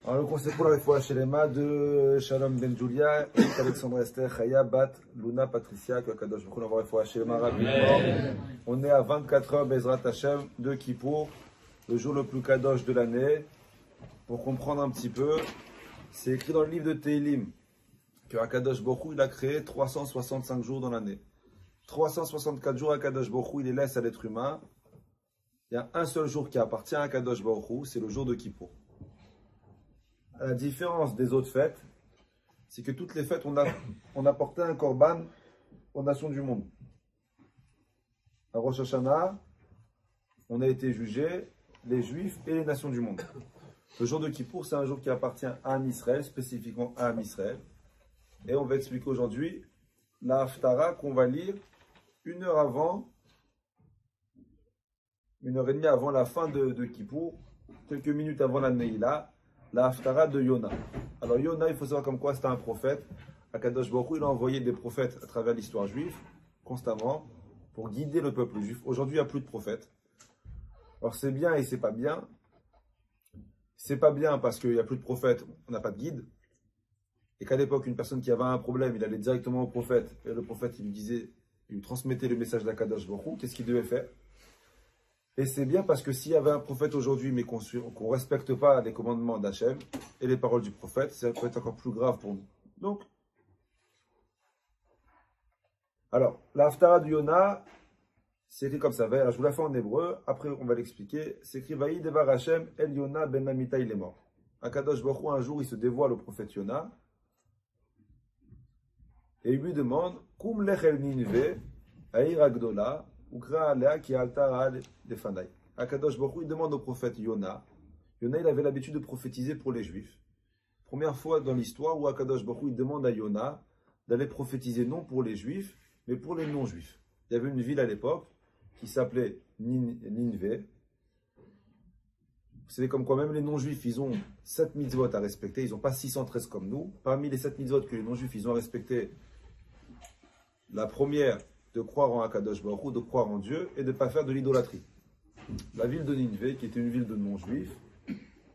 Alors, le conseil pour la réfoua Shelema de Shalom Ben Julia et Alexandre Esther Chaya Bat Luna Patricia, que Kadosh Baruch Hu envoie réfoua Shelema rapidement. On est à 24 heures Bezrat Hashem de Kippour, le jour le plus kadosh de l'année. Pour comprendre un petit peu, c'est écrit dans le livre de Tehillim que Akadosh Baruch Hu il a créé 365 jours dans l'année. 364 jours Akadosh Baruch Hu il les laisse à l'être humain. Il y a un seul jour qui appartient à Akadosh Baruch Hu, c'est le jour de Kippour. À la différence des autres fêtes, c'est que toutes les fêtes, on a porté un korban aux nations du monde. À Rosh Hashanah, on a été jugés, les Juifs et les nations du monde. Le jour de Kippour, c'est un jour qui appartient à Am Israël, spécifiquement à Am Israël. Et on va expliquer aujourd'hui la Haftara qu'on va lire 1 heure avant, 1 heure et demie avant la fin de Kippour, quelques minutes avant la Neila, la Haftara de Yona. Alors Yona, il faut savoir comme quoi c'était un prophète. Akadosh Baruch Hu, il a envoyé des prophètes à travers l'histoire juive, constamment, pour guider le peuple juif. Aujourd'hui, il n'y a plus de prophètes. Alors c'est bien et c'est pas bien. C'est pas bien parce qu'il n'y a plus de prophètes, on n'a pas de guide. Et qu'à l'époque, une personne qui avait un problème, il allait directement au prophète. Et le prophète, il lui disait, il lui transmettait le message d'Akadosh Baruch Hu, qu'est-ce qu'il devait faire. Et c'est bien parce que s'il y avait un prophète aujourd'hui, mais qu'on ne respecte pas les commandements d'Hachem et les paroles du prophète, ça peut être encore plus grave pour nous. Donc, alors, la Haftara du Yona, c'est écrit comme ça. Alors, je vous la fais en hébreu, après on va l'expliquer. C'est écrit Vaï Devar Hachem El Yona Ben Amitai, il est mort. Akadosh Baruch Hu, un jour, il se dévoile au prophète Yona et il lui demande Kum lechel ninve, Aïr Agdola. Akadosh Baruch Hu, il demande au prophète Yona. Yona, il avait l'habitude de prophétiser pour les Juifs. Première fois dans l'histoire où Akadosh Baruch Hu, il demande à Yona d'aller prophétiser non pour les Juifs, mais pour les non-Juifs. Il y avait une ville à l'époque qui s'appelait Ninvé. Vous savez comme quoi même les non-Juifs, ils ont 7 mitzvot à respecter. Ils n'ont pas 613 comme nous. Parmi les 7 mitzvot que les non-Juifs, ils ont respecté, la première, de croire en Akadosh Baruch Hu, de croire en Dieu et de ne pas faire de l'idolâtrie. La ville de Ninvé, qui était une ville de non-juifs,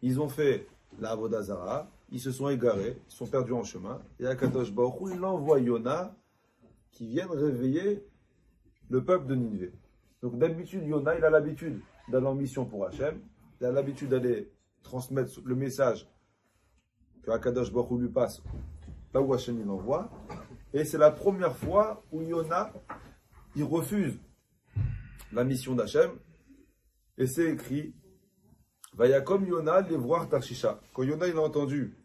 ils ont fait la Avodah Zara, ils se sont égarés, ils sont perdus en chemin, et Akadosh Baruch Hu, il envoie Yona qui vienne réveiller le peuple de Ninvé. Donc d'habitude, Yona, il a l'habitude d'aller en mission pour Hachem, il a l'habitude d'aller transmettre le message que Akadosh Baruch Hu lui passe là où Hachem il l'envoie, et c'est la première fois où Yona il refuse la mission d'Hachem, et c'est écrit Vayakom Yona les voir Tarshisha. Quand Yona il a entendu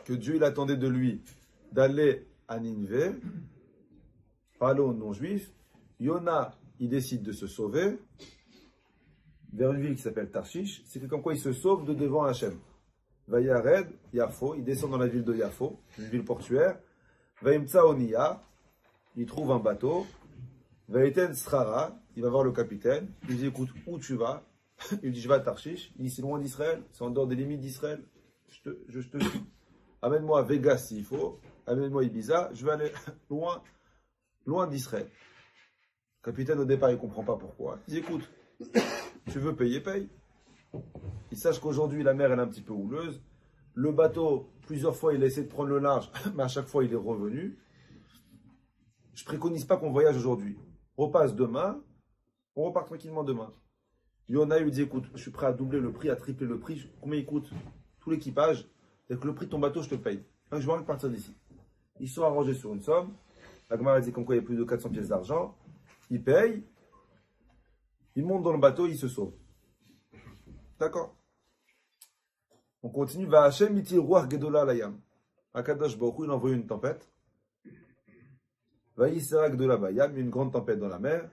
que Dieu il attendait de lui d'aller à Ninvé, parler aux non-juifs, Yona il décide de se sauver vers une ville qui s'appelle Tarshish. C'est comme quoi il se sauve de devant Hachem. Vayared Yafo, il descend dans la ville de Yafo, une ville portuaire. Vayimtsa Oniya, il trouve un bateau. Vaïten Srara, il va voir le capitaine, il lui dit écoute, où tu vas? Il dit je vais à Tarshish, il dit c'est loin d'Israël, c'est en dehors des limites d'Israël, je te suis. Amène-moi à Vegas s'il faut, amène-moi à Ibiza, je vais aller loin d'Israël. Le capitaine au départ il ne comprend pas pourquoi. Il dit écoute, tu veux payer, paye. Il sache qu'aujourd'hui la mer elle est un petit peu houleuse, le bateau plusieurs fois il a essayé de prendre le large, mais à chaque fois il est revenu. Je ne préconise pas qu'on voyage aujourd'hui. On repasse demain, on repart tranquillement demain. Yona lui dit écoute, je suis prêt à doubler le prix, à tripler le prix. Combien il coûte tout l'équipage? Et que le prix de ton bateau, je te paye. Donc, je vais partir d'ici. Ils sont arrangés sur une somme. La Gemara dit comme quoi il y a plus de 400 pièces d'argent. Il paye. Il monte dans le bateau, il se sauve. D'accord. On continue. Va Hachem iti ruach gedola layam. Akadosh Baruch Hu, il envoie une tempête. Vaïserak de la Bayam, une grande tempête dans la mer.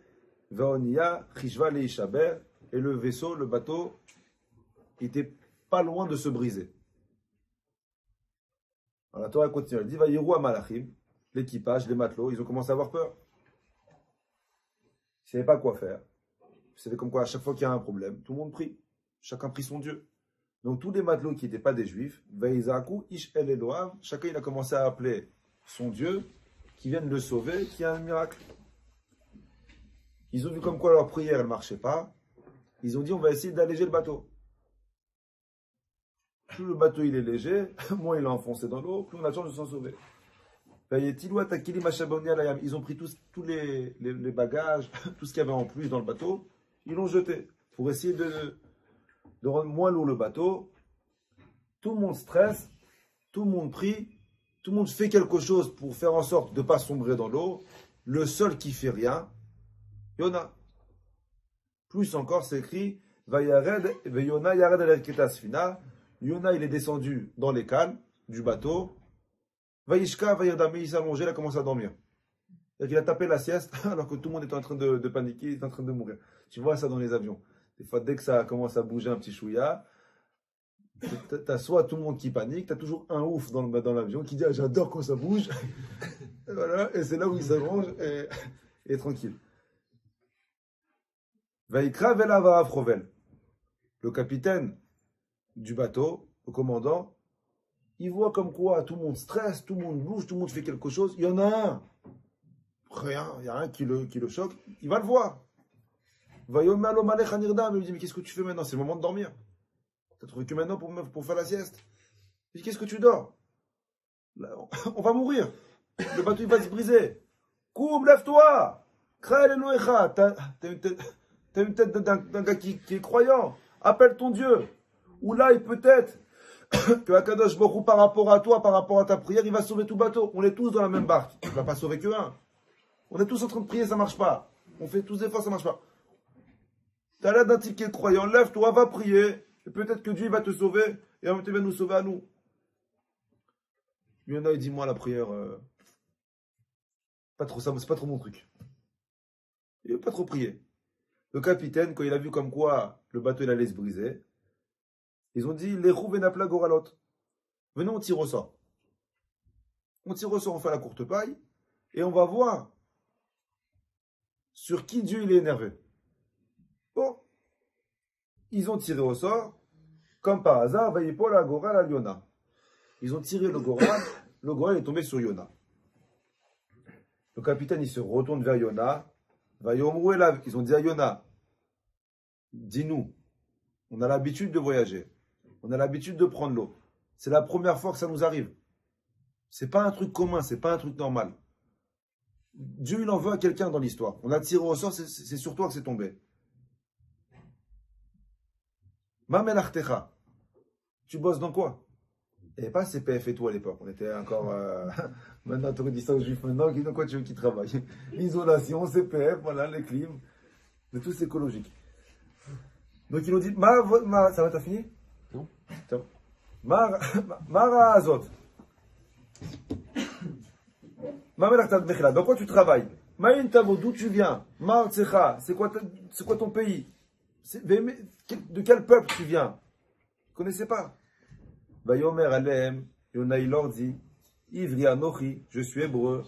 Vaonia, Chishva le Ishaber, et le vaisseau, le bateau, était pas loin de se briser. Alors la Torah continue, elle dit Vaïrou Malachim, l'équipage, les matelots, ils ont commencé à avoir peur. Ils ne savaient pas quoi faire. Vous savez comme quoi, à chaque fois qu'il y a un problème, tout le monde prie. Chacun prie son Dieu. Donc tous les matelots qui n'étaient pas des juifs, Vaïzaku, Ish El Eloav, chacun il a commencé à appeler son Dieu, qui viennent le sauver, qui a un miracle. Ils ont vu comme quoi leur prière ne marchait pas. Ils ont dit on va essayer d'alléger le bateau. Plus le bateau il est léger, moins il est enfoncé dans l'eau, plus on a de chance de s'en sauver. Ils ont pris tous les bagages, tout ce qu'il y avait en plus dans le bateau, ils l'ont jeté pour essayer de rendre moins lourd le bateau. Tout le monde stresse, tout le monde prie, tout le monde fait quelque chose pour faire en sorte de ne pas sombrer dans l'eau. Le seul qui fait rien, Yona. Plus encore, c'est écrit Yona yared al sfina. Yona, il est descendu dans les cales du bateau. Vaïshka, Vaïrdami, il s'est allongé, il a commencé à dormir. Il a tapé la sieste alors que tout le monde était en train de paniquer, il était en train de mourir. Tu vois ça dans les avions. Des fois, dès que ça commence à bouger un petit chouïa, t'as soit tout le monde qui panique, t'as toujours un ouf dans l'avion qui dit ah, j'adore quand ça bouge. Et voilà, et c'est là où il s'allonge et tranquille. Vaïkra Velava Afrovel. Le capitaine du bateau, le commandant, il voit comme quoi tout le monde stresse, tout le monde bouge, tout le monde fait quelque chose. Il y en a un. Rien, il n'y a rien qui le choque. Il va le voir. Il lui dit mais qu'est-ce que tu fais maintenant? C'est le moment de dormir. Tu as trouvé que maintenant pour faire la sieste. Il dit qu'est-ce que tu dors? Là, on va mourir. Le bateau il va se briser. Koum, lève-toi. T'as une tête d'un gars qui est croyant. Appelle ton Dieu. Ou là, il peut-être que Akadosh Baruch Hu, par rapport à toi, par rapport à ta prière, il va sauver tout bateau. On est tous dans la même barque. Il ne va pas sauver que un. On est tous en train de prier, ça ne marche pas. On fait tous des efforts, ça ne marche pas. Tu as l'air d'un type qui est croyant. Lève-toi, va prier. Et peut-être que Dieu va te sauver. Et en même temps, il va nous sauver à nous. Il y en a, il dit moi, la prière, pas trop ça, c'est pas trop mon truc. Il ne veut pas trop prier. Le capitaine, quand il a vu comme quoi le bateau il allait se briser, ils ont dit les roues venapla goralot. Venez, on tire au sort. On tire au sort, on fait la courte paille et on va voir sur qui Dieu il est énervé. Bon, ils ont tiré au sort, comme par hasard, Vaïpol à Goral à Yona. Ils ont tiré le Goral est tombé sur Yona. Le capitaine il se retourne vers Yona. Ils ont dit à Yona, dis-nous, on a l'habitude de voyager, on a l'habitude de prendre l'eau. C'est la première fois que ça nous arrive. C'est pas un truc commun, c'est pas un truc normal. Dieu il en veut à quelqu'un dans l'histoire. On a tiré au sort, c'est sur toi que c'est tombé. Mamelachtecha, tu bosses dans quoi? Et pas CPF et tout à l'époque. On était encore. Maintenant, tu aurais dit ça aux juifs. Maintenant, dans quoi tu veux qu'ils travaillent? L'isolation, CPF, voilà, les clims. De tout, c'est écologique. Donc, ils ont dit ça va, t'as fini? Non. Mara Azot. Dans quoi tu travailles? Maïn Tavo, d'où tu viens? Ma Tsecha, c'est quoi ton pays? De quel peuple tu viens? Vous ne connaissez pas? Vayomer Alem, Yona il leur dit, Ivri Anochi, je suis hébreu,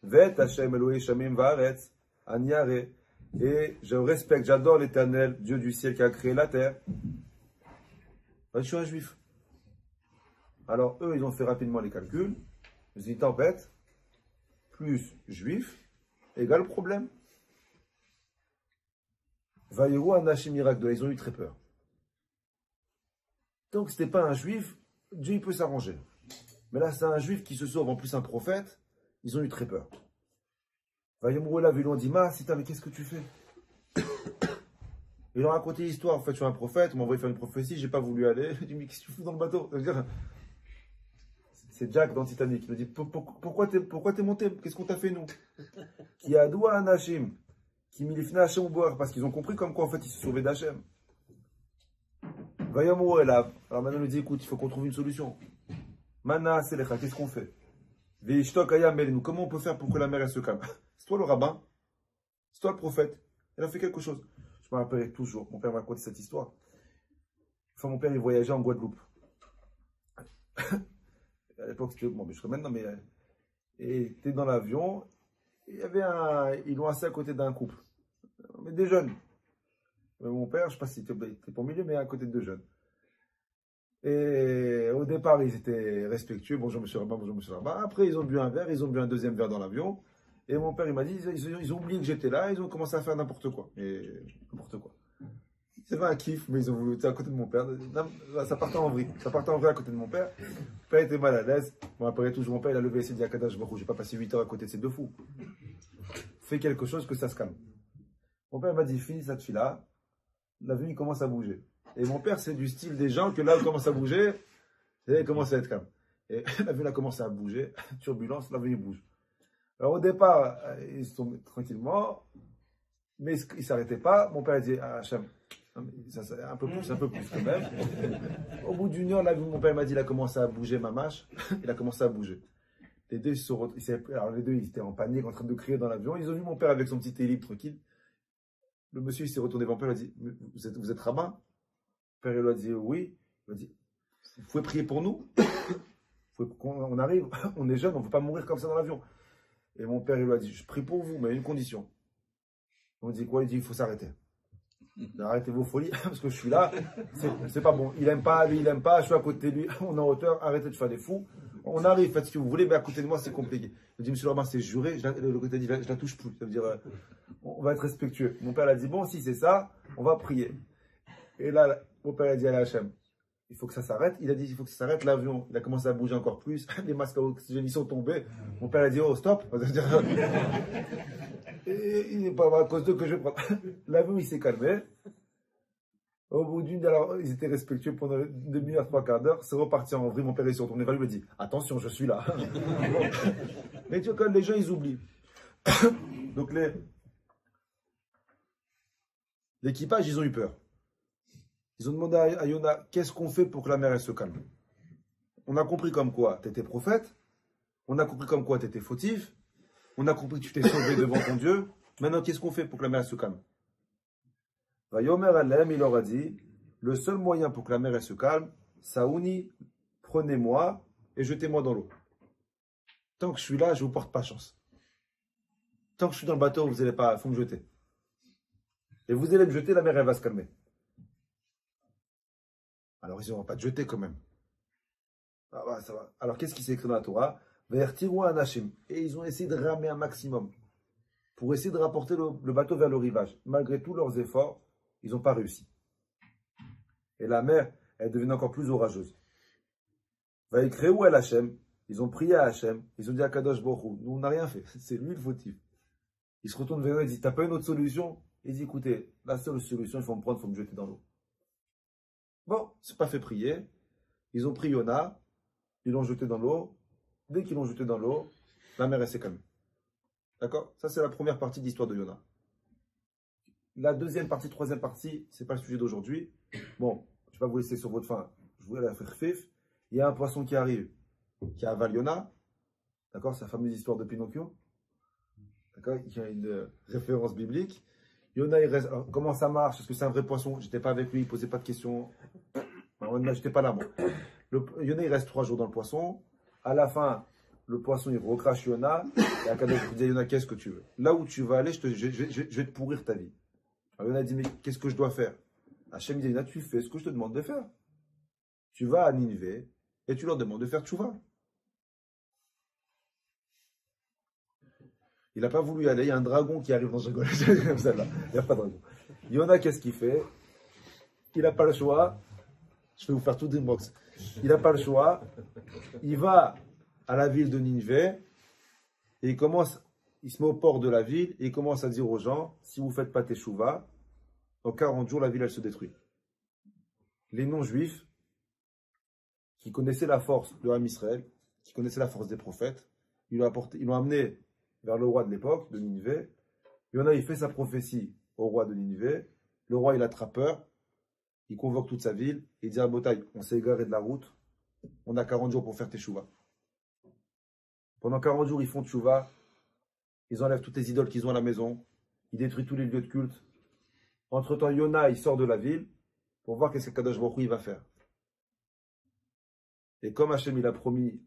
Vet Hashem Elohei Shamim Vaaretz, Aniare, et je respecte, j'adore l'Éternel, Dieu du ciel qui a créé la terre. Je suis un juif. Alors eux, ils ont fait rapidement les calculs. Ils ont dit tempête, plus juif, égale problème. Vaïrou Anashim Mirak, ils ont eu très peur. Donc ce n'était pas un juif, Dieu il peut s'arranger. Mais là, c'est un juif qui se sauve, en plus un prophète, ils ont eu très peur. Vaïmrou là, ils lui ont dit, mais qu'est-ce que tu fais? Ils leur ont raconté l'histoire, en fait, je suis un prophète, on m'a envoyé faire une prophétie, j'ai pas voulu aller. Il dit, mais qu'est-ce que tu fous dans le bateau? C'est Jack dans Titanic, il me dit, pourquoi t'es monté? Qu'est-ce qu'on t'a fait, nous? Qui a doua Anashim, qui milifna Hachem boire, parce qu'ils ont compris comme quoi, en fait, ils se sauvaient d'Hachem. Vaïmrou là. Alors maintenant, il nous dit, écoute, il faut qu'on trouve une solution. Mana Selecha, qu'est-ce qu'on fait? Comment on peut faire pour que la mer elle se calme? C'est toi le rabbin, c'est toi le prophète. Elle a fait quelque chose. Je me rappellerai toujours, mon père m'a raconté cette histoire. Enfin, mon père il voyageait en Guadeloupe. À l'époque, c'était bon, mais je maintenant, mais et t'es dans l'avion, il y avait ils l'ont assis à côté d'un couple, mais des jeunes. Mon père, je ne sais pas si c'était pour milieu, mais à côté de deux jeunes. Et au départ, ils étaient respectueux. Bonjour, monsieur Rabbin, bonjour, monsieur Rabbin. Après, ils ont bu un verre, ils ont bu un deuxième verre dans l'avion. Et mon père, il m'a dit, ils ont oublié que j'étais là, ils ont commencé à faire n'importe quoi. Et n'importe quoi. Ils avaient un kiff, mais ils ont voulu, à côté de mon père. Non, ça partait en vrille. Ça partait en vrille à côté de mon père. Mon père était mal à l'aise. Bon, après tout, mon père, il a levé et s'est dit à Kadash Baruch, j'ai pas passé 8 heures à côté de ces deux fous. Fais quelque chose que ça se calme. Mon père m'a dit, finis cette fille-là. L'avenue, il commence à bouger. Et mon père, c'est du style des gens que là, il commence à bouger, et il commence à être calme. Et l'avenue a commencé à bouger. Turbulence, l'avenue bouge. Alors au départ, ils se tombaient tranquillement, mais ils ne s'arrêtaient pas. Mon père a dit, ah, Hachem, un peu plus quand même. Au bout d'une heure, là, mon père m'a dit, il a commencé à bouger ma mâche. Il a commencé à bouger. Les deux, alors les deux, ils étaient en panique, en train de crier dans l'avion. Ils ont vu mon père avec son petit télé tranquille. Le monsieur, il s'est retourné vers mon père, il a dit, vous êtes rabbin? Le père, il lui a dit, oui. Il a dit, vous pouvez prier pour nous? On arrive, on est jeune, on ne peut pas mourir comme ça dans l'avion. Et mon père, il lui a dit, je prie pour vous, mais à une condition. On dit quoi? Il dit, il faut s'arrêter. Arrêtez vos folies, parce que je suis là, c'est pas bon. Il aime pas, lui, il aime pas, je suis à côté de lui, on est en hauteur, arrêtez de faire des fous. On arrive, faites ce que vous voulez, mais à côté de moi, c'est compliqué. Il dit, monsieur le rabbin, c'est juré, le côté dit, je la touche plus. Ça veut dire, on va être respectueux. Mon père a dit, bon, si c'est ça, on va prier. Et là, mon père a dit à Hachem, il faut que ça s'arrête. Il a dit, il faut que ça s'arrête. L'avion, il a commencé à bouger encore plus. Les masques à oxygène, ils sont tombés. Mon père a dit, oh, stop. Et il n'est pas à cause d'eux que je prends. L'avion, il s'est calmé. Au bout d'une heure, alors, ils étaient respectueux pendant une demi-heure, 3/4 d'heure. C'est reparti en vrille. Mon père est retourné vers lui et lui a dit, attention, je suis là. Mais tu vois, quand les gens, ils oublient. Donc, l'équipage, ils ont eu peur. Ils ont demandé à Yona, qu'est-ce qu'on fait pour que la mer elle se calme? On a compris comme quoi tu étais prophète, on a compris comme quoi tu étais fautif, on a compris que tu t'es sauvé devant ton Dieu. Maintenant, qu'est-ce qu'on fait pour que la mer elle se calme? Vayomer Alem, il leur a dit, le seul moyen pour que la mer elle se calme, Saouni, prenez-moi et jetez-moi dans l'eau. Tant que je suis là, je ne vous porte pas chance. Tant que je suis dans le bateau, vous n'allez pas, il faut me jeter. Et vous allez me jeter, la mer elle va se calmer. Alors, ils n'auront pas de jeter quand même. Ah, bah, ça va. Alors, qu'est-ce qui s'est écrit dans la Torah? Et ils ont essayé de ramer un maximum pour essayer de rapporter le bateau vers le rivage. Malgré tous leurs efforts, ils n'ont pas réussi. Et la mer, elle devenait encore plus orageuse. Ils ont prié à Hachem. Ils ont dit à Kadosh Baruch Hu, nous, on n'a rien fait. C'est lui le fautif. Il se retourne vers eux et dit, t'as pas une autre solution? Il dit, écoutez, la seule solution, il faut me prendre, il faut me jeter dans l'eau. Bon, c'est pas fait prier. Ils ont pris Yona, ils l'ont jeté dans l'eau. Dès qu'ils l'ont jeté dans l'eau, la mer s'est calmée. D'accord? Ça, c'est la première partie de l'histoire de Yona. La deuxième partie, troisième partie, c'est pas le sujet d'aujourd'hui. Bon, je vais pas vous laisser sur votre faim. Je voulais la faire fif. Il y a un poisson qui arrive, qui avale Yona. D'accord? C'est la fameuse histoire de Pinocchio. D'accord? Il y a une référence biblique. Yona, il reste. Alors, comment ça marche? Est-ce que c'est un vrai poisson? J'étais pas avec lui, il posait pas de questions. J'étais pas là, moi. Yona, il reste 3 jours dans le poisson. À la fin, le poisson, il recrache Yona. Et Akadosh dit, Yona, qu'est-ce que tu veux? Là où tu vas aller, je vais te pourrir ta vie. Alors Yona dit, mais qu'est-ce que je dois faire? Hachem dit, Yona, tu fais ce que je te demande de faire. Tu vas à Ninive et tu leur demandes de faire tchouva. Il n'a pas voulu y aller. Il y a un dragon qui arrive dans ce golf. Il n'y a pas de dragon. Yona, qu'est-ce qu'il fait? Il n'a pas le choix. Je vais vous faire tout Dreambox. Il n'a pas le choix. Il va à la ville de Ninive et il se met au port de la ville et il commence à dire aux gens, si vous ne faites pas teshuva, en 40 jours, la ville, elle se détruit. Les non-juifs, qui connaissaient la force de Ham Israël, qui connaissaient la force des prophètes, ils l'ont amené vers le roi de l'époque, de Ninive. Yona, il fait sa prophétie au roi de Ninive. Le roi, il attrape peur. Il convoque toute sa ville. Il dit à Botaï, on s'est égaré de la route. On a 40 jours pour faire teshuva. Pendant 40 jours, ils font teshuva. Ils enlèvent toutes les idoles qu'ils ont à la maison. Ils détruisent tous les lieux de culte. Entre-temps, Yona, il sort de la ville pour voir qu'est-ce que Kadosh Baruch Hu va faire. Et comme Hachem, il a promis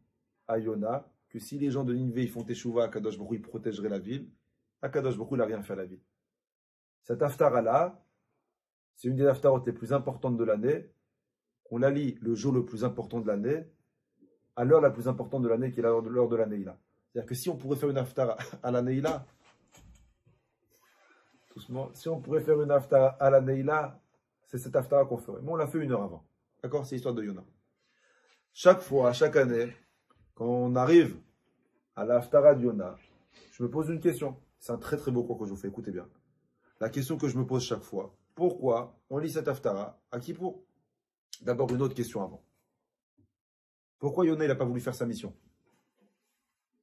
à Yona que si les gens de Ninive ils font teshuva, Kadosh Baruch Hu protégerait la ville, Kadosh Baruch Hu il n'a rien fait à la ville. Cette haftara-là, c'est une des haftarot les plus importantes de l'année. On la lit le jour le plus important de l'année, à l'heure la plus importante de l'année, qui est l'heure de la Neila. C'est-à-dire que si on pourrait faire une haftara à la Neila, doucement, si on pourrait faire une haftara à la Neila, c'est cette haftara qu'on ferait. Mais on l'a fait 1 heure avant. D'accord? C'est l'histoire de Yona. Chaque fois, chaque année, quand on arrive à la haftara de Yona, je me pose une question. C'est un très très beau cours que je vous fais, écoutez bien. La question que je me pose chaque fois, pourquoi on lit cette haftara à Kippour? D'abord, une autre question avant. Pourquoi Yona, il n'a pas voulu faire sa mission?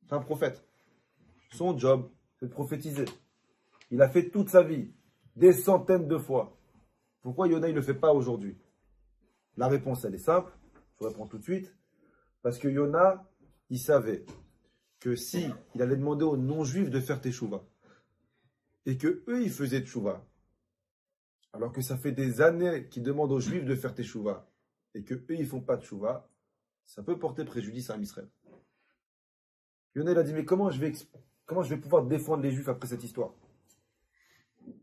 C'est un prophète. Son job, c'est de prophétiser. Il a fait toute sa vie, des centaines de fois. Pourquoi Yona, il ne le fait pas aujourd'hui? La réponse, elle est simple. Je vous réponds tout de suite. Parce que Yona, il savait que si il allait demander aux non-juifs de faire teshuva, et que eux, ils faisaient teshuva, alors que ça fait des années qu'ils demandent aux juifs de faire teshuva, et que eux, ils font pas teshuva, ça peut porter préjudice à Israël. Yona, il a dit, mais comment je vais pouvoir défendre les juifs après cette histoire?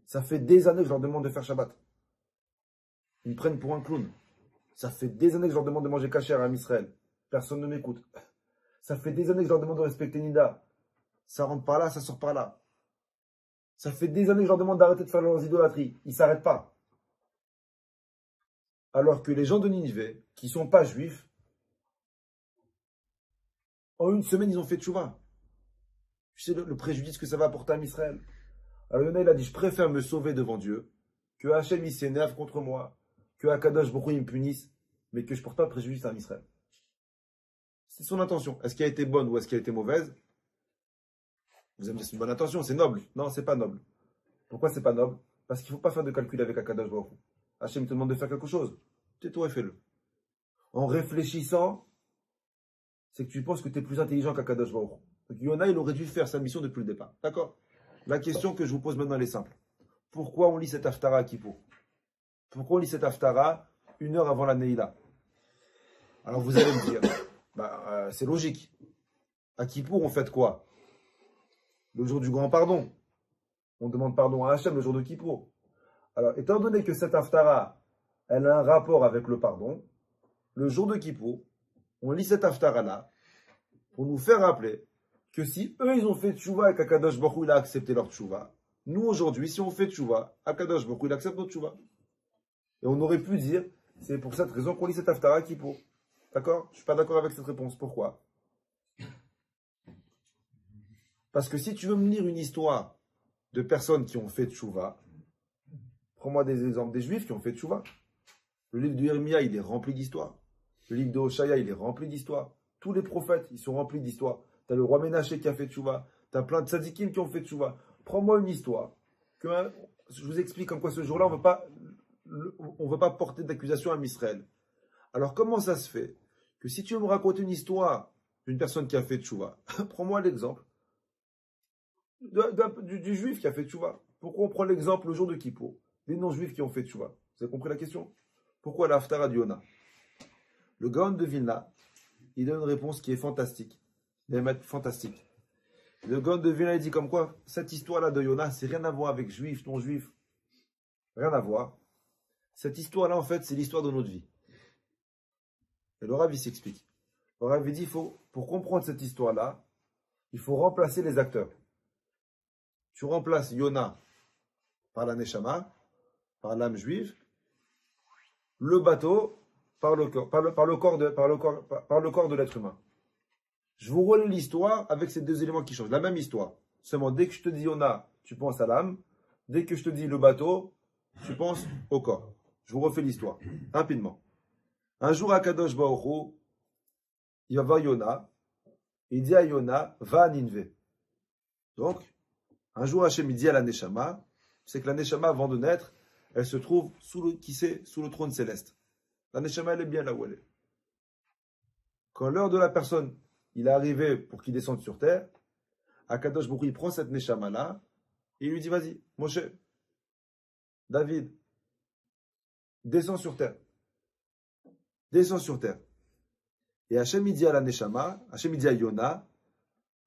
Ça fait des années que je leur demande de faire Shabbat. Ils me prennent pour un clown. Ça fait des années que je leur demande de manger kasher à Israël. Personne ne m'écoute. Ça fait des années que je leur demande de respecter Nida. Ça rentre par là, ça sort par là. Ça fait des années que je leur demande d'arrêter de faire leurs idolâtries. Ils ne s'arrêtent pas. Alors que les gens de Ninive, qui ne sont pas juifs, en 1 semaine, ils ont fait tchouva. Tu sais le préjudice que ça va apporter à Israël. Alors Yona, il a dit, je préfère me sauver devant Dieu, que Hachem, il s'énerve contre moi, que Akadosh Baruch Hu, il me punisse, mais que je ne porte pas préjudice à Israël. C'est son intention. Est-ce qu'elle a été bonne ou est-ce qu'elle a été mauvaise? Vous allez me dire, c'est une bonne intention, c'est noble. Non, c'est pas noble. Pourquoi c'est pas noble? Parce qu'il ne faut pas faire de calcul avec Akadosh Baruch Hu. Hachem te demande de faire quelque chose. Tais-toi et fais-le. En réfléchissant, c'est que tu penses que tu es plus intelligent qu'Akadosh Baruch Hu. Donc Yona, il aurait dû faire sa mission depuis le départ. D'accord? La question que je vous pose maintenant, elle est simple. Pourquoi on lit cette haftara à Kippour? Pourquoi on lit cette haftara 1 heure avant la Neila? Alors vous allez me dire, c'est logique. À Kippour, on fait quoi? Le jour du grand pardon. On demande pardon à Hachem le jour de Kippour. Alors, étant donné que cette haftara, elle a un rapport avec le pardon, le jour de Kippour, on lit cette haftara-là pour nous faire rappeler que si eux, ils ont fait tchouva et qu'Akadosh Baruch Hu, il a accepté leur tchouva, nous, aujourd'hui, si on fait tchouva, Akadosh Baruch Hu, il accepte notre tchouva. Et on aurait pu dire, c'est pour cette raison qu'on lit cette haftara à Kippour. D'accord? Je ne suis pas d'accord avec cette réponse. Pourquoi? Parce que si tu veux me lire une histoire de personnes qui ont fait tchouva, prends-moi des exemples des juifs qui ont fait tchouva. Le livre de Yeremia, il est rempli d'histoires. Le livre de Hoshaya, il est rempli d'histoires. Tous les prophètes, ils sont remplis d'histoires. Tu as le roi Ménaché qui a fait tchouva. Tu as plein de tzadikim qui ont fait tchouva. Prends-moi une histoire. Je vous explique comme quoi ce jour-là, on ne veut pas porter d'accusation à Israël. Alors comment ça se fait que si tu veux me raconter une histoire d'une personne qui a fait tchouva, prends-moi l'exemple du juif qui a fait tchouva. Pourquoi on prend l'exemple le jour de Kippour des non-juifs qui ont fait tchouva? Vous avez compris la question? Pourquoi la haftara de Yona? Le Gaon de Vilna, il donne une réponse qui est fantastique. Fantastique. Le Gaon de Vilna, il dit comme quoi cette histoire-là de Yona, c'est rien à voir avec juif, non-juif. Rien à voir. Cette histoire-là, en fait, c'est l'histoire de notre vie. Et le Rav, il s'explique. Le Rav, il dit, pour comprendre cette histoire-là, il faut remplacer les acteurs. Tu remplaces Yona par la Neshama, par l'âme juive, le bateau par le corps de l'être humain. Je vous relis l'histoire avec ces 2 éléments qui changent. La même histoire. Seulement, dès que je te dis Yona, tu penses à l'âme. Dès que je te dis le bateau, tu penses au corps. Je vous refais l'histoire, rapidement. Un jour, Akadosh Baruch Hu, il va voir Yona. Il dit à Yona, va à Nineve. Donc, un jour, Hachem, il dit à la Neshama, c'est que la Neshama, avant de naître, elle se trouve sous le trône céleste. La Neshama, elle est bien là où elle est. Quand l'heure de la personne, il est arrivé pour qu'il descende sur terre, Akadosh Baruch Hu, il prend cette Neshama-là, et il lui dit, vas-y, Moshe, David, descends sur terre. Descends sur terre. Et Hachem, il dit à la Neshama, Hachem, il dit à Yona,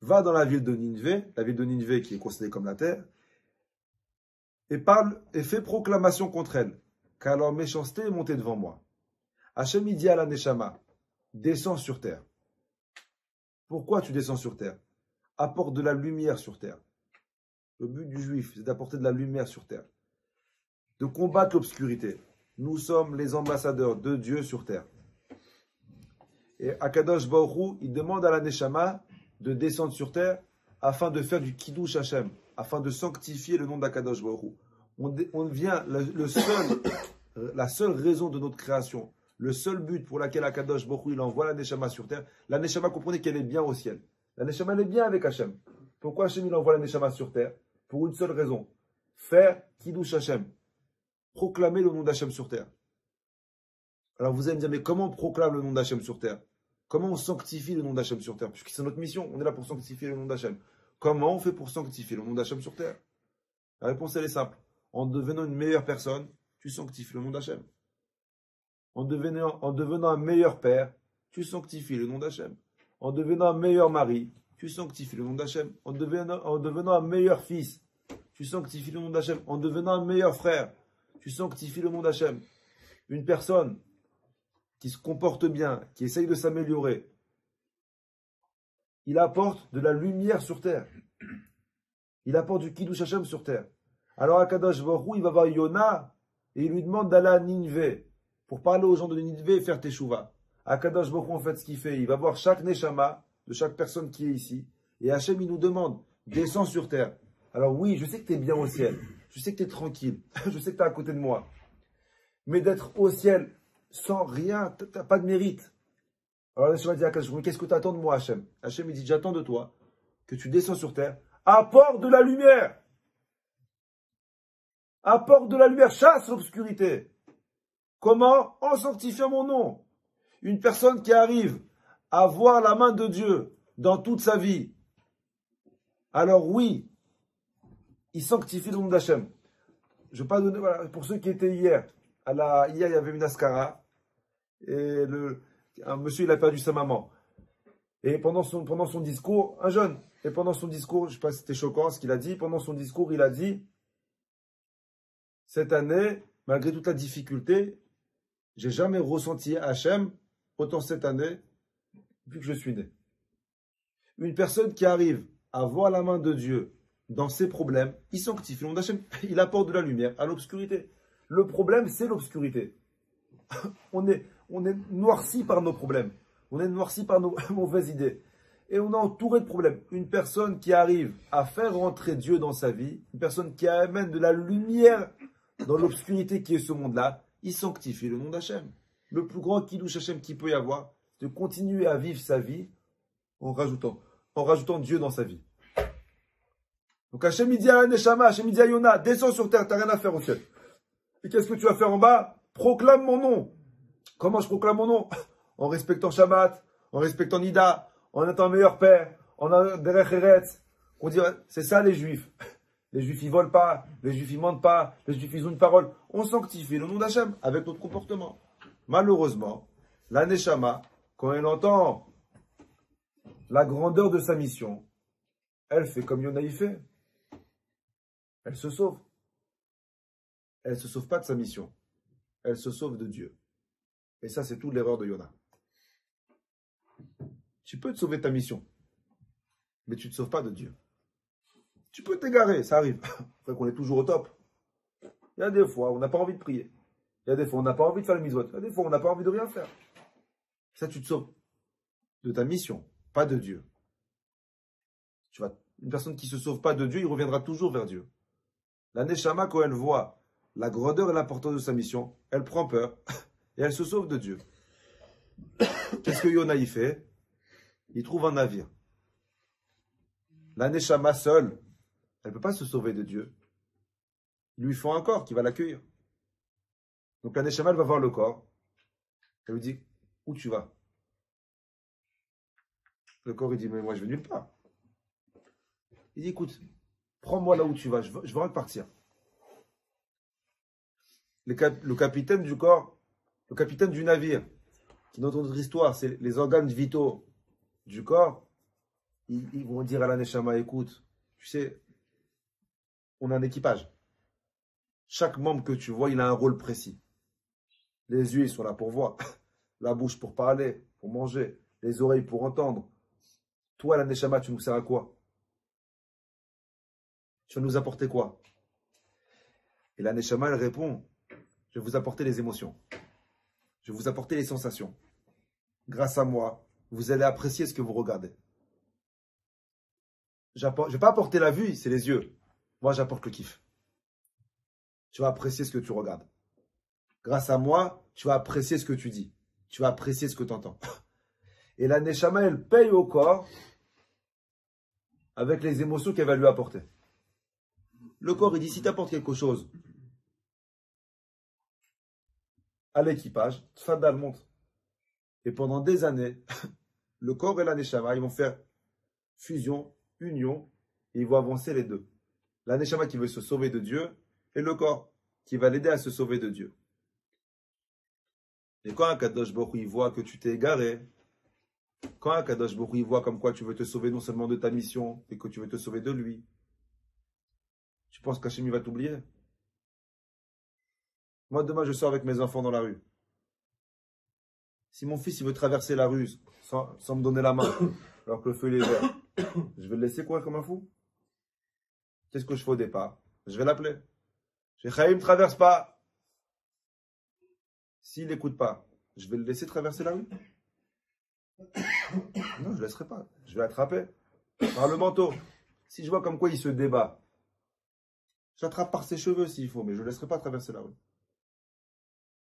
va dans la ville de Ninive qui est considérée comme la terre, et parle et fait proclamation contre elle, car leur méchanceté est montée devant moi. Hachem, il dit à la Neshama, descends sur terre. Pourquoi tu descends sur terre? Apporte de la lumière sur terre. Le but du juif, c'est d'apporter de la lumière sur terre. De combattre l'obscurité. nous sommes les ambassadeurs de Dieu sur terre. Et Akadosh Baruch Hu, il demande à la Neshama de descendre sur terre afin de faire du Kiddush Hashem, afin de sanctifier le nom d'Akadosh Baruch Hu. On vient, la seule raison de notre création, le seul but pour lequel Akadosh Baruch Hu, il envoie la Neshama sur terre, la Neshama, comprenez qu'elle est bien au ciel. La Neshama, elle est bien avec Hashem. Pourquoi Hashem, il envoie la Neshama sur terre? Pour une seule raison. Faire Kiddush Hashem. Proclamer le nom d'Hashem sur terre. Alors vous allez me dire, mais comment on proclame le nom d'Hashem sur terre? Comment on sanctifie le nom d'Hashem sur terre? Puisque c'est notre mission, on est là pour sanctifier le nom d'Hashem. Comment on fait pour sanctifier le nom d'Hashem sur terre? La réponse, elle est simple. En devenant une meilleure personne, tu sanctifies le nom d'Hashem. En devenant un meilleur père, tu sanctifies le nom d'Hashem. En devenant un meilleur mari, tu sanctifies le nom d'Hashem. En devenant un meilleur fils, tu sanctifies le nom d'Hashem. En devenant un meilleur frère, tu sanctifies le nom d'Hashem. Une personne qui se comporte bien, qui essaye de s'améliorer, il apporte de la lumière sur terre. Il apporte du Kiddush Hashem sur terre. Alors Akadosh Baruch Hu, il va voir Yona et il lui demande d'aller à Ninvé pour parler aux gens de Ninvé et faire Teshuvah. Akadosh Baruch Hu, en fait, ce qu'il fait, il va voir chaque Neshama de chaque personne qui est ici et Hashem, il nous demande, descends sur terre. Alors oui, je sais que tu es bien au ciel, je sais que tu es tranquille, je sais que tu es à côté de moi, mais d'être au ciel sans rien, tu n'as pas de mérite. Alors Hashem dit à Akadosh Baruch Hu, qu'est-ce que tu attends de moi, Hashem? Hashem, il dit, j'attends de toi que tu descends sur terre, apporte de la lumière. Apporte de la lumière, chasse l'obscurité. Comment? En sanctifiant mon nom. Une personne qui arrive à voir la main de Dieu dans toute sa vie, alors oui, il sanctifie le nom d'Hachem. Je ne vais pas donner, voilà, pour ceux qui étaient hier, hier il y avait une askara, et un monsieur il a perdu sa maman. Et pendant son discours, un jeune, et pendant son discours, je ne sais pas si c'était choquant ce qu'il a dit, pendant son discours il a dit, cette année, malgré toute la difficulté, j'ai jamais ressenti Hachem autant cette année depuis que je suis né. Une personne qui arrive à voir la main de Dieu dans ses problèmes, il sanctifie le nom d'Hachem, il apporte de la lumière à l'obscurité. Le problème, c'est l'obscurité. On est noirci par nos problèmes. On est noirci par nos mauvaises idées. Et on est entouré de problèmes. Une personne qui arrive à faire rentrer Dieu dans sa vie, une personne qui amène de la lumière dans l'obscurité qui est ce monde-là, il sanctifie le nom d'Hachem. Le plus grand Kiddush Hachem qu'il peut y avoir, c'est de continuer à vivre sa vie en rajoutant Dieu dans sa vie. Donc Hachem il dit à Neshama, Hachem il dit à Yona, descends sur terre, t'as rien à faire au ciel. Et qu'est-ce que tu vas faire en bas? Proclame mon nom. Comment je proclame mon nom? En respectant Shabbat, en respectant Nida, en étant un meilleur père, en un derech eretz. On dit, c'est ça les Juifs. Les Juifs, ils volent pas, les Juifs, ils mentent pas, les Juifs, ils ont une parole. On sanctifie le nom d'Hachem avec notre comportement. Malheureusement, la Neshama, quand elle entend la grandeur de sa mission, elle fait comme Yona y fait. Elle se sauve. Elle ne se sauve pas de sa mission. Elle se sauve de Dieu. Et ça, c'est toute l'erreur de Yona. Tu peux te sauver de ta mission, mais tu ne te sauves pas de Dieu. Tu peux t'égarer, ça arrive. Après qu'on est toujours au top. Il y a des fois où on n'a pas envie de prier. Il y a des fois où on n'a pas envie de faire le mitzvot. Il y a des fois où on n'a pas envie de rien faire. Ça, tu te sauves de ta mission, pas de Dieu. Une personne qui ne se sauve pas de Dieu, il reviendra toujours vers Dieu. La Neshama, quand elle voit la grandeur et l'importance de sa mission, elle prend peur et elle se sauve de Dieu. Qu'est-ce que Yona y fait? Il trouve un navire. La Neshama seule, elle ne peut pas se sauver de Dieu. Il lui faut un corps qui va l'accueillir. Donc la Neshama, elle va voir le corps. Elle lui dit, où tu vas? Le corps, il dit, mais moi, je vais nulle part. Il dit, écoute, prends-moi là où tu vas, je veux repartir. Le capitaine du corps, le capitaine du navire, qui dans notre histoire, c'est les organes vitaux du corps, ils vont dire à la Neshama, écoute, tu sais, on a un équipage. Chaque membre que tu vois, il a un rôle précis. Les yeux, ils sont là pour voir. La bouche pour parler, pour manger. Les oreilles pour entendre. Toi, la Neshama, tu nous sers à quoi? Tu vas nous apporter quoi? Et la Neshama, elle répond, Je vais vous apporter les émotions. Je vais vous apporter les sensations. Grâce à moi, vous allez apprécier ce que vous regardez. Je ne vais pas apporter la vue, c'est les yeux. Moi, j'apporte le kiff. Tu vas apprécier ce que tu regardes. Grâce à moi, tu vas apprécier ce que tu dis. Tu vas apprécier ce que tu entends. Et la Neshama, elle paye au corps avec les émotions qu'elle va lui apporter. Le corps, il dit, si tu apportes quelque chose à l'équipage, Tfadal monte. Et pendant des années, le corps et la Neshama, ils vont faire fusion, union, et ils vont avancer les deux. La Neshama qui veut se sauver de Dieu, et le corps qui va l'aider à se sauver de Dieu. Et quand un Kadosh Baruch Hu, il voit que tu t'es égaré, quand un Kadosh Baruch Hu, il voit comme quoi tu veux te sauver non seulement de ta mission, et que tu veux te sauver de lui, tu penses qu'Hachem va t'oublier? Moi, demain, je sors avec mes enfants dans la rue. Si mon fils il veut traverser la rue sans me donner la main, alors que le feu il est vert, je vais le laisser courir comme un fou? Qu'est-ce que je fais au départ? Je vais l'appeler. Je vais Chaim, traverse pas. S'il n'écoute pas, je vais le laisser traverser la rue? Non, je ne le laisserai pas. Je vais l'attraper par le manteau. Si je vois comme quoi il se débat, j'attrape par ses cheveux s'il faut, mais je ne le laisserai pas traverser la rue.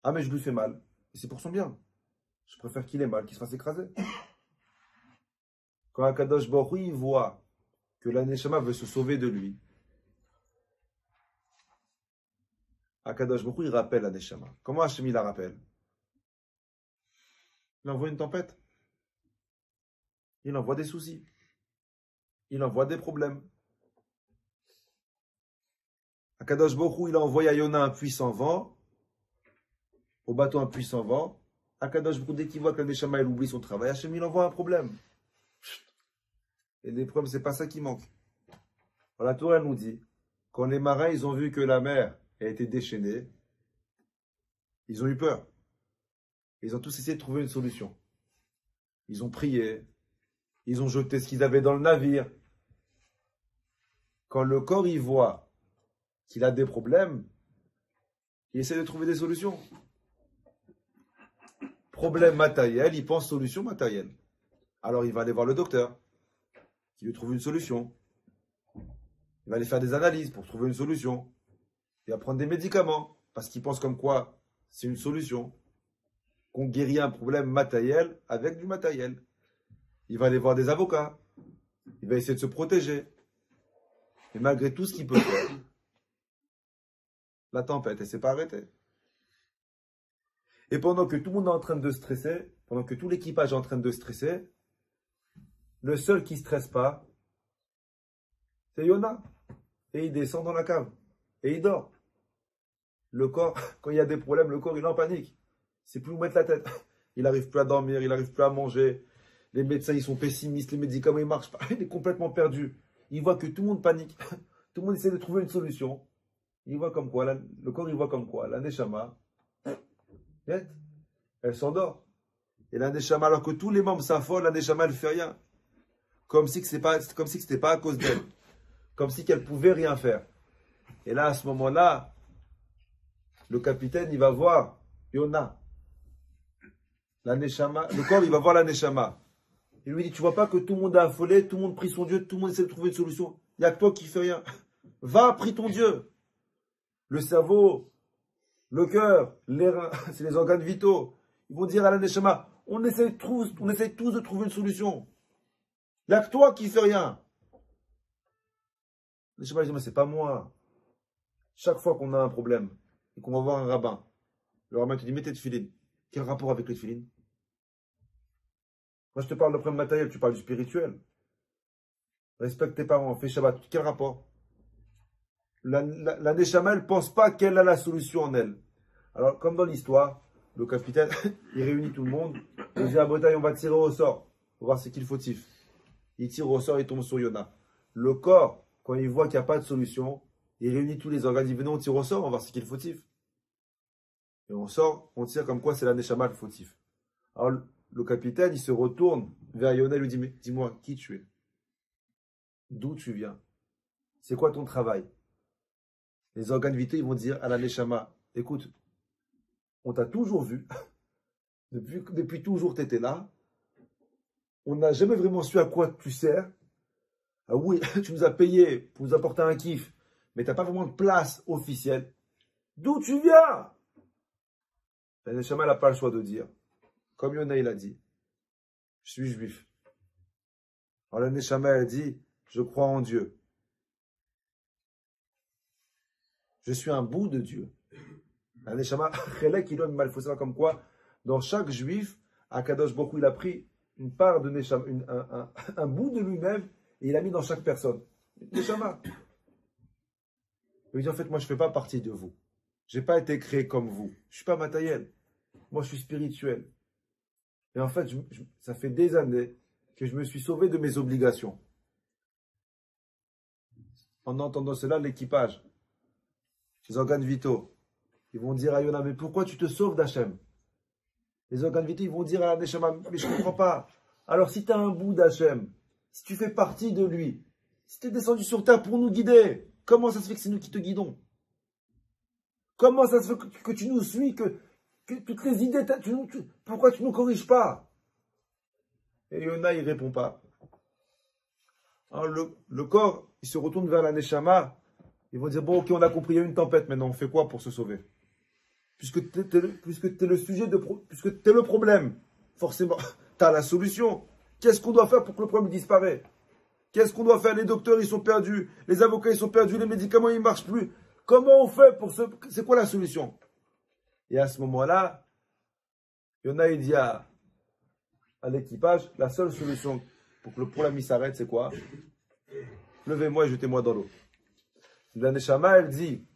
Ah, mais je lui fais mal. Et c'est pour son bien. Je préfère qu'il ait mal, qu'il se fasse écraser. Quand Akadosh Baruch Hu voit que la Neshama veut se sauver de lui, Akadosh Baruch Hu, il rappelle la Neshama. Comment Hachem il la rappelle? Il envoie une tempête. Il envoie des soucis. Il envoie des problèmes. Akadosh Baruch Hu, il a envoyé à Yona un puissant vent, au bateau un puissant vent. Akadosh Baruch Hu, dès qu'il voit que la Neshama elle oublie son travail, Hachem il envoie un problème. Et les problèmes, c'est pas ça qui manque. Alors, la Torah nous dit, quand les marins ils ont vu que la mer a été déchaînée, ils ont eu peur. Ils ont tous essayé de trouver une solution. Ils ont prié, ils ont jeté ce qu'ils avaient dans le navire. Quand le corps y voit qu'il a des problèmes, il essaie de trouver des solutions. Problème matériel, il pense solution matérielle. Alors il va aller voir le docteur, qui lui trouve une solution. Il va aller faire des analyses pour trouver une solution. Il va prendre des médicaments, parce qu'il pense comme quoi c'est une solution. Qu'on guérit un problème matériel avec du matériel. Il va aller voir des avocats. Il va essayer de se protéger. Et malgré tout ce qu'il peut faire, la tempête, elle ne s'est pas arrêtée. Et pendant que tout le monde est en train de stresser, pendant que tout l'équipage est en train de stresser, le seul qui ne stresse pas, c'est Yona. Et il descend dans la cave. Et il dort. Le corps, quand il y a des problèmes, le corps, il est en panique. Il ne sait plus où mettre la tête. Il n'arrive plus à dormir, il n'arrive plus à manger. Les médecins, ils sont pessimistes, les médicaments, ils ne marchent pas. Il est complètement perdu. Il voit que tout le monde panique. Tout le monde essaie de trouver une solution. Il voit comme quoi, le corps, il voit comme quoi. La Neshama, elle s'endort. Et la Neshama, alors que tous les membres s'affolent, la Neshama, elle ne fait rien. Comme si ce n'était pas à cause d'elle. Comme si qu'elle ne pouvait rien faire. Et là, à ce moment-là, le capitaine, il va voir Yona. La Neshama, le corps, il va voir la Neshama. Il lui dit, tu vois pas que tout le monde a affolé, tout le monde prie son Dieu, tout le monde essaie de trouver une solution. Il n'y a que toi qui fais rien. Va, prie ton Dieu. Le cerveau, le cœur, les reins, c'est les organes vitaux. Ils vont dire à la Neshama, on essaie tous de trouver une solution. Il n'y a que toi qui fais rien. La Neshama dit, mais c'est pas moi. Chaque fois qu'on a un problème et qu'on va voir un rabbin, le rabbin te dit, mets tes tefilines. Quel rapport avec les tefilines? Moi, je te parle de problème matériel, tu parles du spirituel. Respecte tes parents, fais Shabbat. Quel rapport? La Neshama, elle ne pense pas qu'elle a la solution en elle. Alors, comme dans l'histoire, le capitaine, il réunit tout le monde. Il dit à Bretagne, on va tirer au sort pour voir ce qu'il fautif. Il tire au sort, il tombe sur Yona. Le corps, quand il voit qu'il n'y a pas de solution, il réunit tous les organes. Il dit, venez, on tire au sort, on va voir ce qu'il est fautif. Et on sort, on tire comme quoi c'est la Neshama le fautif. Alors, le capitaine, il se retourne vers Yona et lui dit, mais dis-moi, qui tu es? D'où tu viens? C'est quoi ton travail? Les organes vitaux, ils vont dire à la Neshama, écoute, On t'a toujours vu. Depuis toujours, tu étais là. On n'a jamais vraiment su à quoi tu sers. Ah oui, tu nous as payé pour nous apporter un kiff, mais tu n'as pas vraiment de place officielle. D'où tu viens? La Neshama n'a pas le choix de dire, comme Yona il a dit, je suis juif. Alors la Neshama elle dit, je crois en Dieu. Je suis un bout de Dieu. La Neshama, il faut savoir comme quoi, dans chaque juif, Akadosh Baruch Hu, il a pris une part de Neshama, un bout de lui-même, et il l'a mis dans chaque personne. Neshama. Il dit en fait, moi je ne fais pas partie de vous. Je n'ai pas été créé comme vous. Je ne suis pas matériel. Moi je suis spirituel. Et en fait, ça fait des années que je me suis sauvé de mes obligations. En entendant cela, l'équipage, les organes vitaux, ils vont dire à Yona, mais pourquoi tu te sauves d'Hachem? Les organes vitaux, ils vont dire à Neshama, mais je ne comprends pas. Alors si tu as un bout d'Hachem, si tu fais partie de lui, si tu es descendu sur terre pour nous guider, comment ça se fait que c'est nous qui te guidons? Comment ça se fait que tu nous suis, que toutes les idées, pourquoi tu ne nous corriges pas? Et Yona, il ne répond pas. Alors le corps, il se retourne vers la Neshama. Ils vont dire, bon, ok, on a compris, il y a une tempête, maintenant, on fait quoi pour se sauver? Puisque tu es le sujet puisque tu es le problème, forcément, tu as la solution. Qu'est-ce qu'on doit faire pour que le problème disparaisse? Qu'est-ce qu'on doit faire? Les docteurs, ils sont perdus. Les avocats, ils sont perdus. Les médicaments, ils ne marchent plus. Comment on fait pour c'est quoi la solution? Et à ce moment-là, Yona, il dit à l'équipage, la seule solution pour que le problème s'arrête, c'est quoi? Levez-moi et jetez-moi dans l'eau. La Neshama, elle dit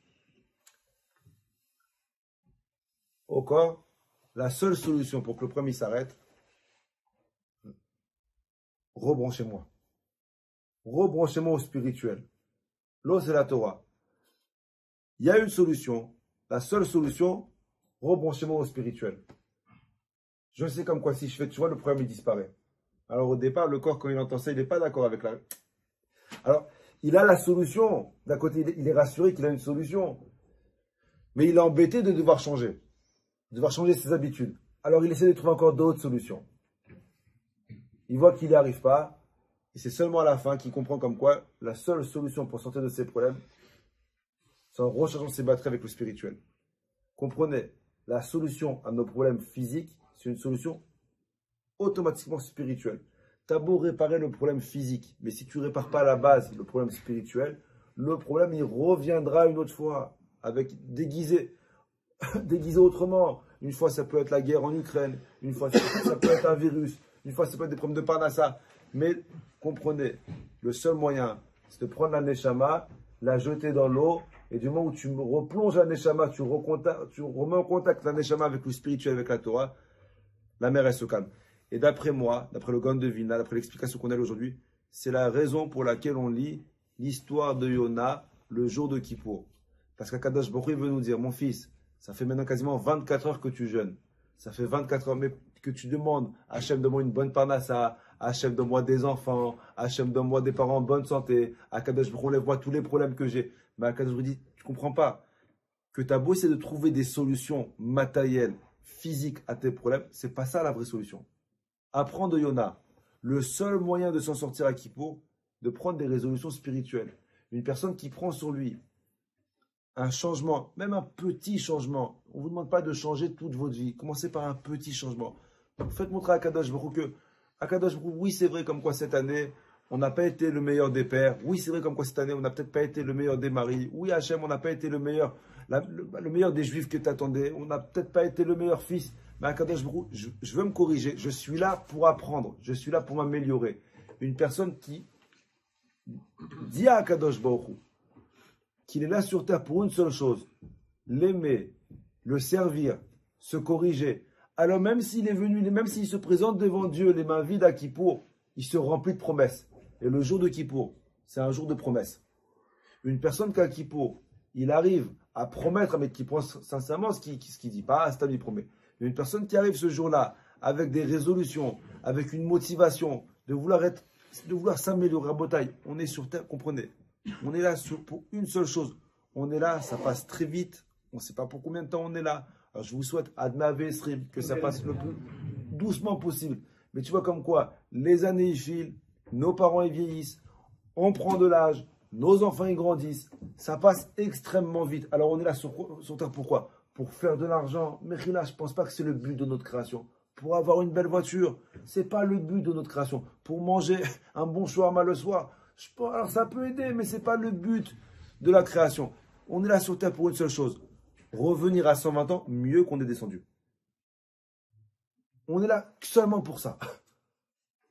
au corps, la seule solution pour que le problème s'arrête, rebranchez-moi. Rebranchez-moi au spirituel. L'eau, c'est la Torah. Il y a une solution. La seule solution, rebranchez-moi au spirituel. Je sais comme quoi, si je fais, tu vois, le problème, il disparaît. Alors, au départ, le corps, quand il entend ça, il n'est pas d'accord avec la... Alors, il a la solution. D'un côté, il est rassuré qu'il a une solution. Mais il est embêté de devoir changer. De devoir changer ses habitudes. Alors, il essaie de trouver encore d'autres solutions. Il voit qu'il n'y arrive pas. Et c'est seulement à la fin qu'il comprend comme quoi la seule solution pour sortir de ses problèmes, c'est en rechargeant ses batteries avec le spirituel. Comprenez, la solution à nos problèmes physiques, c'est une solution automatiquement spirituelle. Tu as beau réparer le problème physique, mais si tu ne répares pas à la base le problème spirituel, le problème il reviendra une autre fois, avec déguisé autrement. Une fois ça peut être la guerre en Ukraine, une fois ça peut être un virus, une fois ça peut être des problèmes de parnassa. Mais comprenez, le seul moyen, c'est de prendre la Neshama, la jeter dans l'eau, et du moment où tu replonges la Neshama, tu remets en contact la Neshama avec le spirituel, avec la Torah, la mer elle se calme. Et d'après moi, d'après le Gaon de Vilna, d'après l'explication qu'on a aujourd'hui, c'est la raison pour laquelle on lit l'histoire de Yona le jour de Kippour. Parce qu'Akadosh Baruch Hu veut nous dire, mon fils, ça fait maintenant quasiment 24 heures que tu jeûnes. Ça fait 24 heures mais que tu demandes, Hachem, donne-moi une bonne parnassa, Hachem, donne-moi des enfants, Hachem, donne-moi des parents en bonne santé, Akadosh Baruch Hu, lève-moi tous les problèmes que j'ai. Mais Akadosh Baruch Hu dit, tu ne comprends pas que tu as beau essayer de trouver des solutions matérielles, physiques à tes problèmes, c'est pas ça la vraie solution. Apprends de Yona. Le seul moyen de s'en sortir à Kippour, de prendre des résolutions spirituelles. Une personne qui prend sur lui un changement, même un petit changement. On ne vous demande pas de changer toute votre vie. Commencez par un petit changement. Faites montrer à Akadosh Baruch Hu que Akadosh Baruch Hu, oui, c'est vrai comme quoi cette année, on n'a pas été le meilleur des pères. Oui, c'est vrai comme quoi cette année, on n'a peut-être pas été le meilleur des maris. Oui, Hachem, on n'a pas été le meilleur des juifs que tu attendais. On n'a peut-être pas été le meilleur fils. Mais Akadosh Baruch Hu, je veux me corriger. Je suis là pour apprendre. Je suis là pour m'améliorer. Une personne qui dit à Akadosh Baruch Hu qu'il est là sur terre pour une seule chose, l'aimer, le servir, se corriger. Alors même s'il est venu, même s'il se présente devant Dieu les mains vides à Kippour, il se remplit de promesses. Et le jour de Kippour, c'est un jour de promesses. Une personne qu'à Kippour, il arrive à promettre, mais qui pense sincèrement ce qu'il dit, pas c'est il promet. Mais une personne qui arrive ce jour-là avec des résolutions, avec une motivation, de vouloir s'améliorer à Botaï, on est sur terre, comprenez. On est là pour une seule chose. On est là, ça passe très vite. On ne sait pas pour combien de temps on est là. Alors, je vous souhaite que ça passe le plus doucement possible. Mais tu vois comme quoi, les années ils filent, nos parents ils vieillissent, on prend de l'âge, nos enfants ils grandissent, ça passe extrêmement vite. Alors on est là sur Terre pourquoi? Pour faire de l'argent. Mais là, je ne pense pas que c'est le but de notre création. Pour avoir une belle voiture, ce n'est pas le but de notre création. Pour manger un bon shawarma le soir, alors ça peut aider, mais ce n'est pas le but de la création. On est là sur Terre pour une seule chose, revenir à 120 ans mieux qu'on est descendu. On est là seulement pour ça.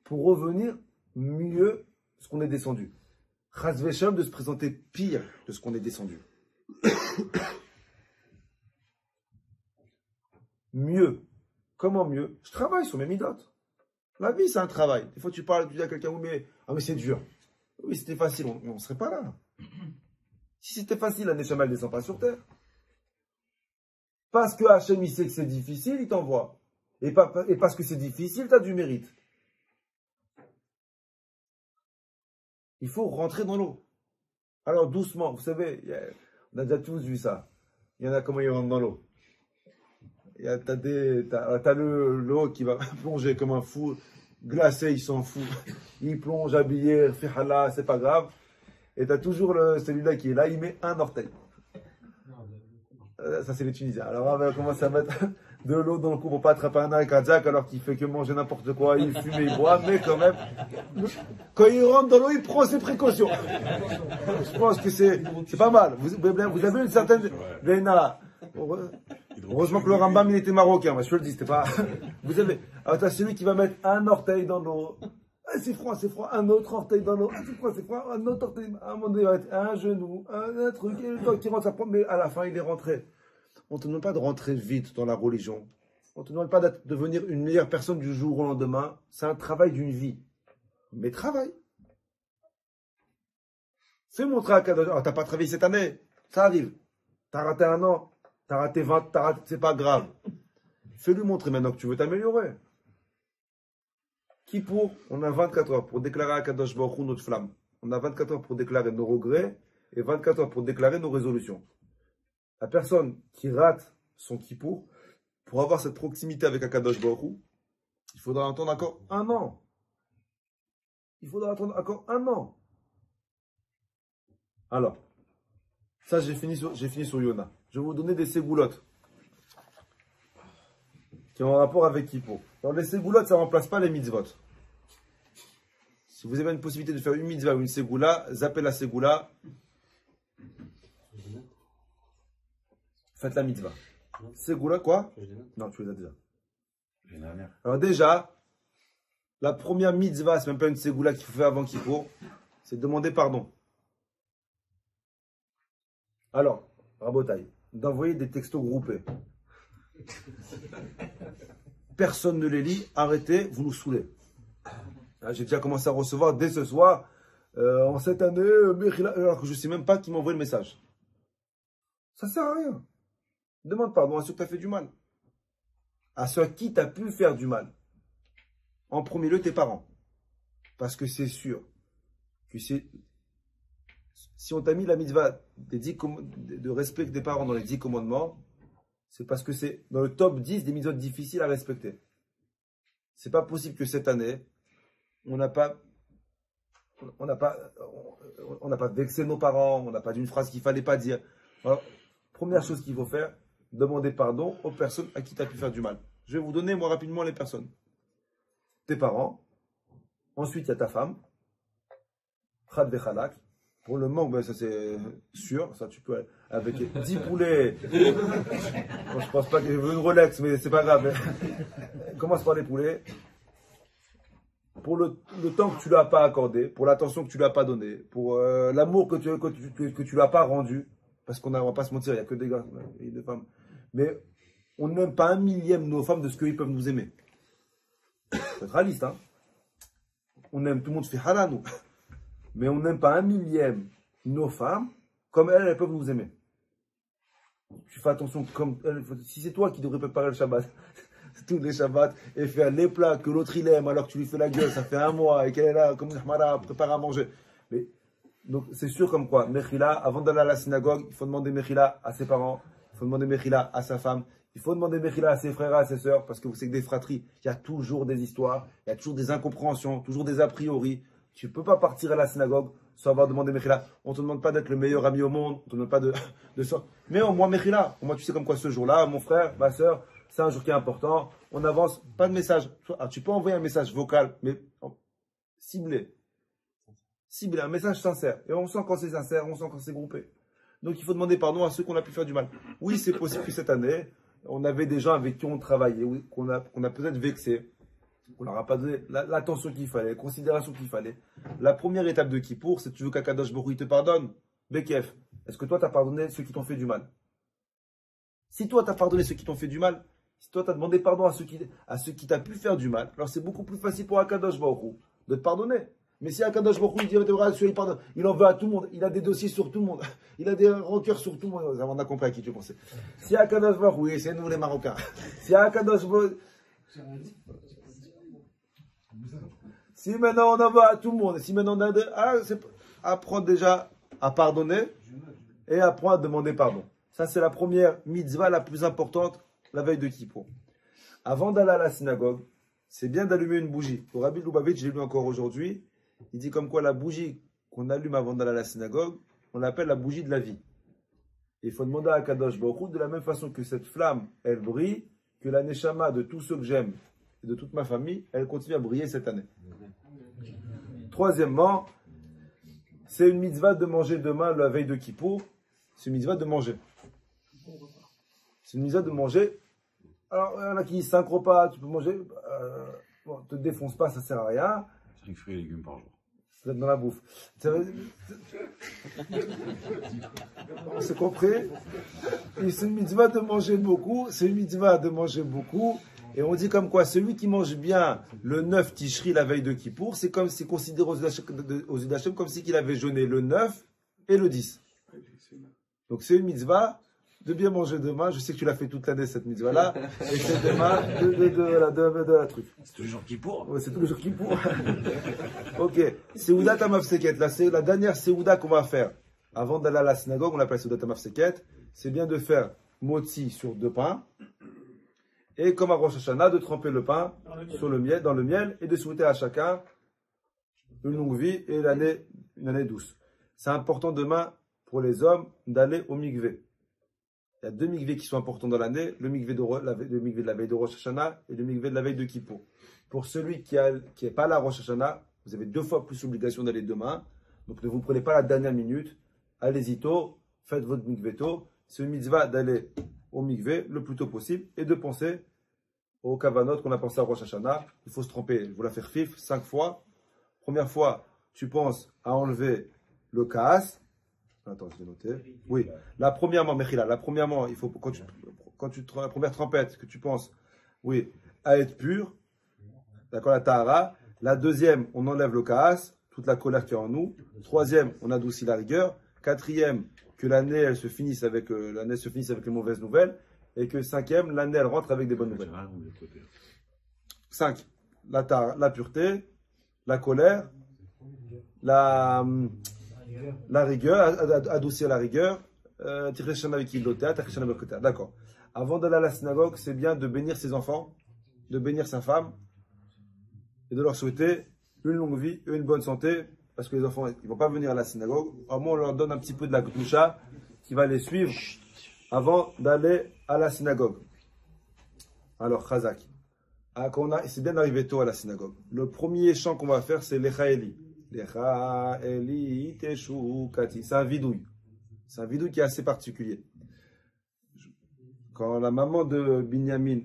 Pour revenir mieux ce qu'on est descendu. Chas v'shalom de se présenter pire de ce qu'on est descendu. Mieux. Comment mieux? Je travaille sur mes midotes. La vie, c'est un travail. Des fois, tu dis à quelqu'un, oui, mais c'est dur. Oui, c'était facile, on ne serait pas là. Si c'était facile, la Neshama ne descend pas sur terre. Parce que Hachem, il sait que c'est difficile, il t'envoie. Et parce que c'est difficile, tu as du mérite. Il faut rentrer dans l'eau. Alors, doucement, vous savez, on a déjà tous vu ça. Il y en a comment ils rentrent dans l'eau. T'as l'eau qui va plonger comme un fou, glacé, il s'en fout. Il plonge habillé, fait hallah, c'est pas grave. Et t'as toujours celui-là qui est là, il met un orteil. Ça, c'est les Tunisiens. Alors, on va commencer à mettre de l'eau dans le cou pour pas attraper un arrêt cardiaque alors qu'il fait que manger n'importe quoi, il fume et il boit, mais quand même, quand il rentre dans l'eau, il prend ses précautions. Je pense que c'est pas mal. Vous avez une certaine... Heureusement que le Rambam, il était marocain, moi, je te le dis, c'était pas... Vous avez... Alors, t'as celui qui va mettre un orteil dans l'eau. Ah, c'est froid, un autre orteil dans l'eau. Ah, c'est froid, un autre orteil. À un moment donné, il va mettre un genou, un truc, et le temps qui rentre, ça prend, mais à la fin, il est rentré. On ne te demande pas de rentrer vite dans la religion. On ne te demande pas de devenir une meilleure personne du jour au lendemain. C'est un travail d'une vie. Mais travaille. Fais montrer à Kadosh. Oh, t'as pas travaillé cette année. Ça arrive. T'as raté un an. T'as raté 20. C'est pas grave. Fais-lui montrer maintenant que tu veux t'améliorer. On a 24 heures pour déclarer à Kadosh Baruch Hu notre flamme. On a 24 heures pour déclarer nos regrets et 24 heures pour déclarer nos résolutions. La personne qui rate son kippour, pour avoir cette proximité avec Akadosh Baruch Hu, il faudra attendre encore un an. Il faudra attendre encore un an. Alors, ça j'ai fini sur Yona. Je vais vous donner des ségoulottes qui ont un rapport avec kippour. Alors les ségoulottes, ça ne remplace pas les mitzvot. Si vous avez une possibilité de faire une mitzvah ou une ségoula, zappez la ségoula. Faites la mitzvah. Ségoula, quoi? Non, tu les as déjà. Alors déjà, la première mitzvah, c'est même pas une ségoula qu'il faut faire avant Kippour, c'est demander pardon. Alors, Rabotaï, d'envoyer des textos groupés. Personne ne les lit, arrêtez, vous nous saoulez. J'ai déjà commencé à recevoir dès ce soir, en cette année, alors que je ne sais même pas qui m'envoie le message. Ça ne sert à rien. Demande pardon à ceux qui t'ont fait du mal. À ceux à qui t'as pu faire du mal. En premier lieu, tes parents. Parce que c'est sûr que si on t'a mis la mitzvah de respect des parents dans les 10 commandements, c'est parce que c'est dans le top 10 des mitzvot difficiles à respecter. C'est pas possible que cette année, on n'a pas vexé nos parents, on n'a pas dit une phrase qu'il fallait pas dire. Alors, première chose qu'il faut faire, demander pardon aux personnes à qui tu as pu faire du mal. Je vais vous donner, moi, rapidement les personnes. Tes parents. Ensuite, il y a ta femme. Chad vechalak. Pour le manque, ben, ça c'est sûr. Ça, tu peux, avec 10 poulets. Bon, je pense pas que je veux une Rolex, mais c'est pas grave. Commence par les poulets. Pour le temps que tu ne lui as pas accordé, pour l'attention que tu ne lui as pas donnée, pour l'amour que tu ne lui as pas rendu. Parce qu'on ne va pas se mentir, il n'y a que des gars et des femmes. Mais on n'aime pas un millième de nos femmes de ce qu'ils peuvent nous aimer. Il faut être réaliste, hein. On aime, tout le monde fait halal, nous. Mais on n'aime pas un millième nos femmes comme elles peuvent nous aimer. Tu fais attention, comme elles, si c'est toi qui devrais préparer le Shabbat, tous les Shabbats, et faire les plats que l'autre il aime alors que tu lui fais la gueule, ça fait un mois, et qu'elle est là, comme Mahmara, prépare à manger. Mais, donc c'est sûr comme quoi, Mechila, avant d'aller à la synagogue, il faut demander Mechila à ses parents, il faut demander Mechila à sa femme, Il faut demander Mechila à ses frères et à ses sœurs, parce que vous savez que des fratries, il y a toujours des histoires, il y a toujours des incompréhensions, toujours des a priori. Tu ne peux pas partir à la synagogue sans avoir demandé Mechila. On ne te demande pas d'être le meilleur ami au monde, on ne te demande pas de ça. Mais au moins Mechila. Au moins tu sais comme quoi ce jour-là, mon frère, ma sœur, c'est un jour qui est important. On avance, pas de message. Ah, tu peux envoyer un message vocal, mais ciblé. Ciblé, un message sincère. Et on sent quand c'est sincère, on sent quand c'est groupé. Donc il faut demander pardon à ceux qu'on a pu faire du mal. Oui, c'est possible que cette année, on avait des gens avec qui on travaillait, oui, qu'on a peut-être vexé, on leur a pas donné l'attention qu'il fallait, la considération qu'il fallait. La première étape de Kippour, c'est tu veux qu'Akadosh Baruch Hu te pardonne. Bekef, est-ce que toi tu as pardonné ceux qui t'ont fait du mal? Si toi tu as pardonné ceux qui t'ont fait du mal, si toi tu as demandé pardon à ceux qui t'ont pu faire du mal, alors c'est beaucoup plus facile pour Akadosh Baruch Hu de te pardonner. Mais si Akadosh Baruch Hu il dit il pardonne, il en veut à tout le monde, il a des dossiers sur tout le monde, il a des rancœurs sur tout le monde, on a compris à qui tu pensais. Si Akadosh Baruch Hu, oui, c'est nous les Marocains. Si Akadosh Baruch Hu, si maintenant on en veut à tout le monde, si maintenant on a apprends déjà à pardonner et apprends à demander pardon. Ça c'est la première mitzvah la plus importante la veille de Kippour. Avant d'aller à la synagogue, c'est bien d'allumer une bougie. Au Rabbi Lubavitch, j'ai lu encore aujourd'hui, il dit comme quoi la bougie qu'on allume avant d'aller à la synagogue, on l'appelle la bougie de la vie. Et il faut demander à Kadosh Baruch Hu, de la même façon que cette flamme, elle brille, que la neshama de tous ceux que j'aime et de toute ma famille, elle continue à briller cette année. Troisièmement, c'est une mitzvah de manger demain, la veille de Kippour. C'est une mitzvah de manger. C'est une mitzvah de manger. Alors, il y en a qui disent 5 repas, tu peux manger. Bon, te défonce pas, ça sert à rien. 5 fruits et légumes par jour. Vous êtes dans la bouffe. On s'est compris. Et c'est une mitzvah de manger beaucoup. C'est une mitzvah de manger beaucoup. Et on dit comme quoi, celui qui mange bien le 9 Tishri la veille de Kippour, c'est comme si considéré aux yeux d'Hachem comme si il avait jeûné le 9 et le 10. Donc c'est une mitzvah de bien manger demain. Je sais que tu l'as fait toute l'année cette mitzvah-là. Et c'est demain de la truc. C'est tous les jours Kippour. Ouais, c'est tous les jours Kippour. Ok. Seudat Hamafseket. La dernière Seuda qu'on va faire avant d'aller à la synagogue, on l'appelle Seudat Hamafseket. C'est bien de faire motzi sur 2 pains. Et comme à Rosh Hashanah, de tremper le pain dans le miel et de souhaiter à chacun une longue vie et une année douce. C'est important demain pour les hommes d'aller au mikvé. Il y a 2 mikvés qui sont importants dans l'année, le mikvé de la veille de Rosh Hashanah et le mikvé de la veille de Kippour. Pour celui qui n'est pas là à Rosh Hashanah, vous avez 2 fois plus l'obligation d'aller demain. Donc ne vous prenez pas la dernière minute. Allez-y tôt, faites votre mikvé tôt. C'est une mitzvah d'aller au mikvé le plus tôt possible et de penser au kavanot qu'on a pensé à Rosh Hashanah. Il faut se tromper, je vous la faire 5 fois. Première fois, tu penses à enlever le kaas. Attends, je vais noter. Oui, la première il faut la première trompette que tu penses, oui, à être pur. D'accord, la tahara. La deuxième, on enlève le kaas, toute la colère qui est en nous. Troisième, on adoucit la rigueur. Quatrième, que l'année se finisse avec les mauvaises nouvelles. Et que 5e, l'année elle rentre avec des bonnes nouvelles. 5. La pureté, la colère, la rigueur, adoucir la rigueur, d'accord. Avant d'aller à la synagogue, c'est bien de bénir ses enfants, de bénir sa femme, et de leur souhaiter une longue vie et une bonne santé, parce que les enfants, ils ne vont pas venir à la synagogue. Au moins, on leur donne un petit peu de la kdusha qui va les suivre avant d'aller à la synagogue. Alors, Chazak. C'est bien d'arriver tôt à la synagogue. Le premier chant qu'on va faire, c'est Lecha Eli. Lecha Eli Teshu Kati. C'est un vidouille. C'est un vidouille qui est assez particulier. Quand la maman de Binyamin,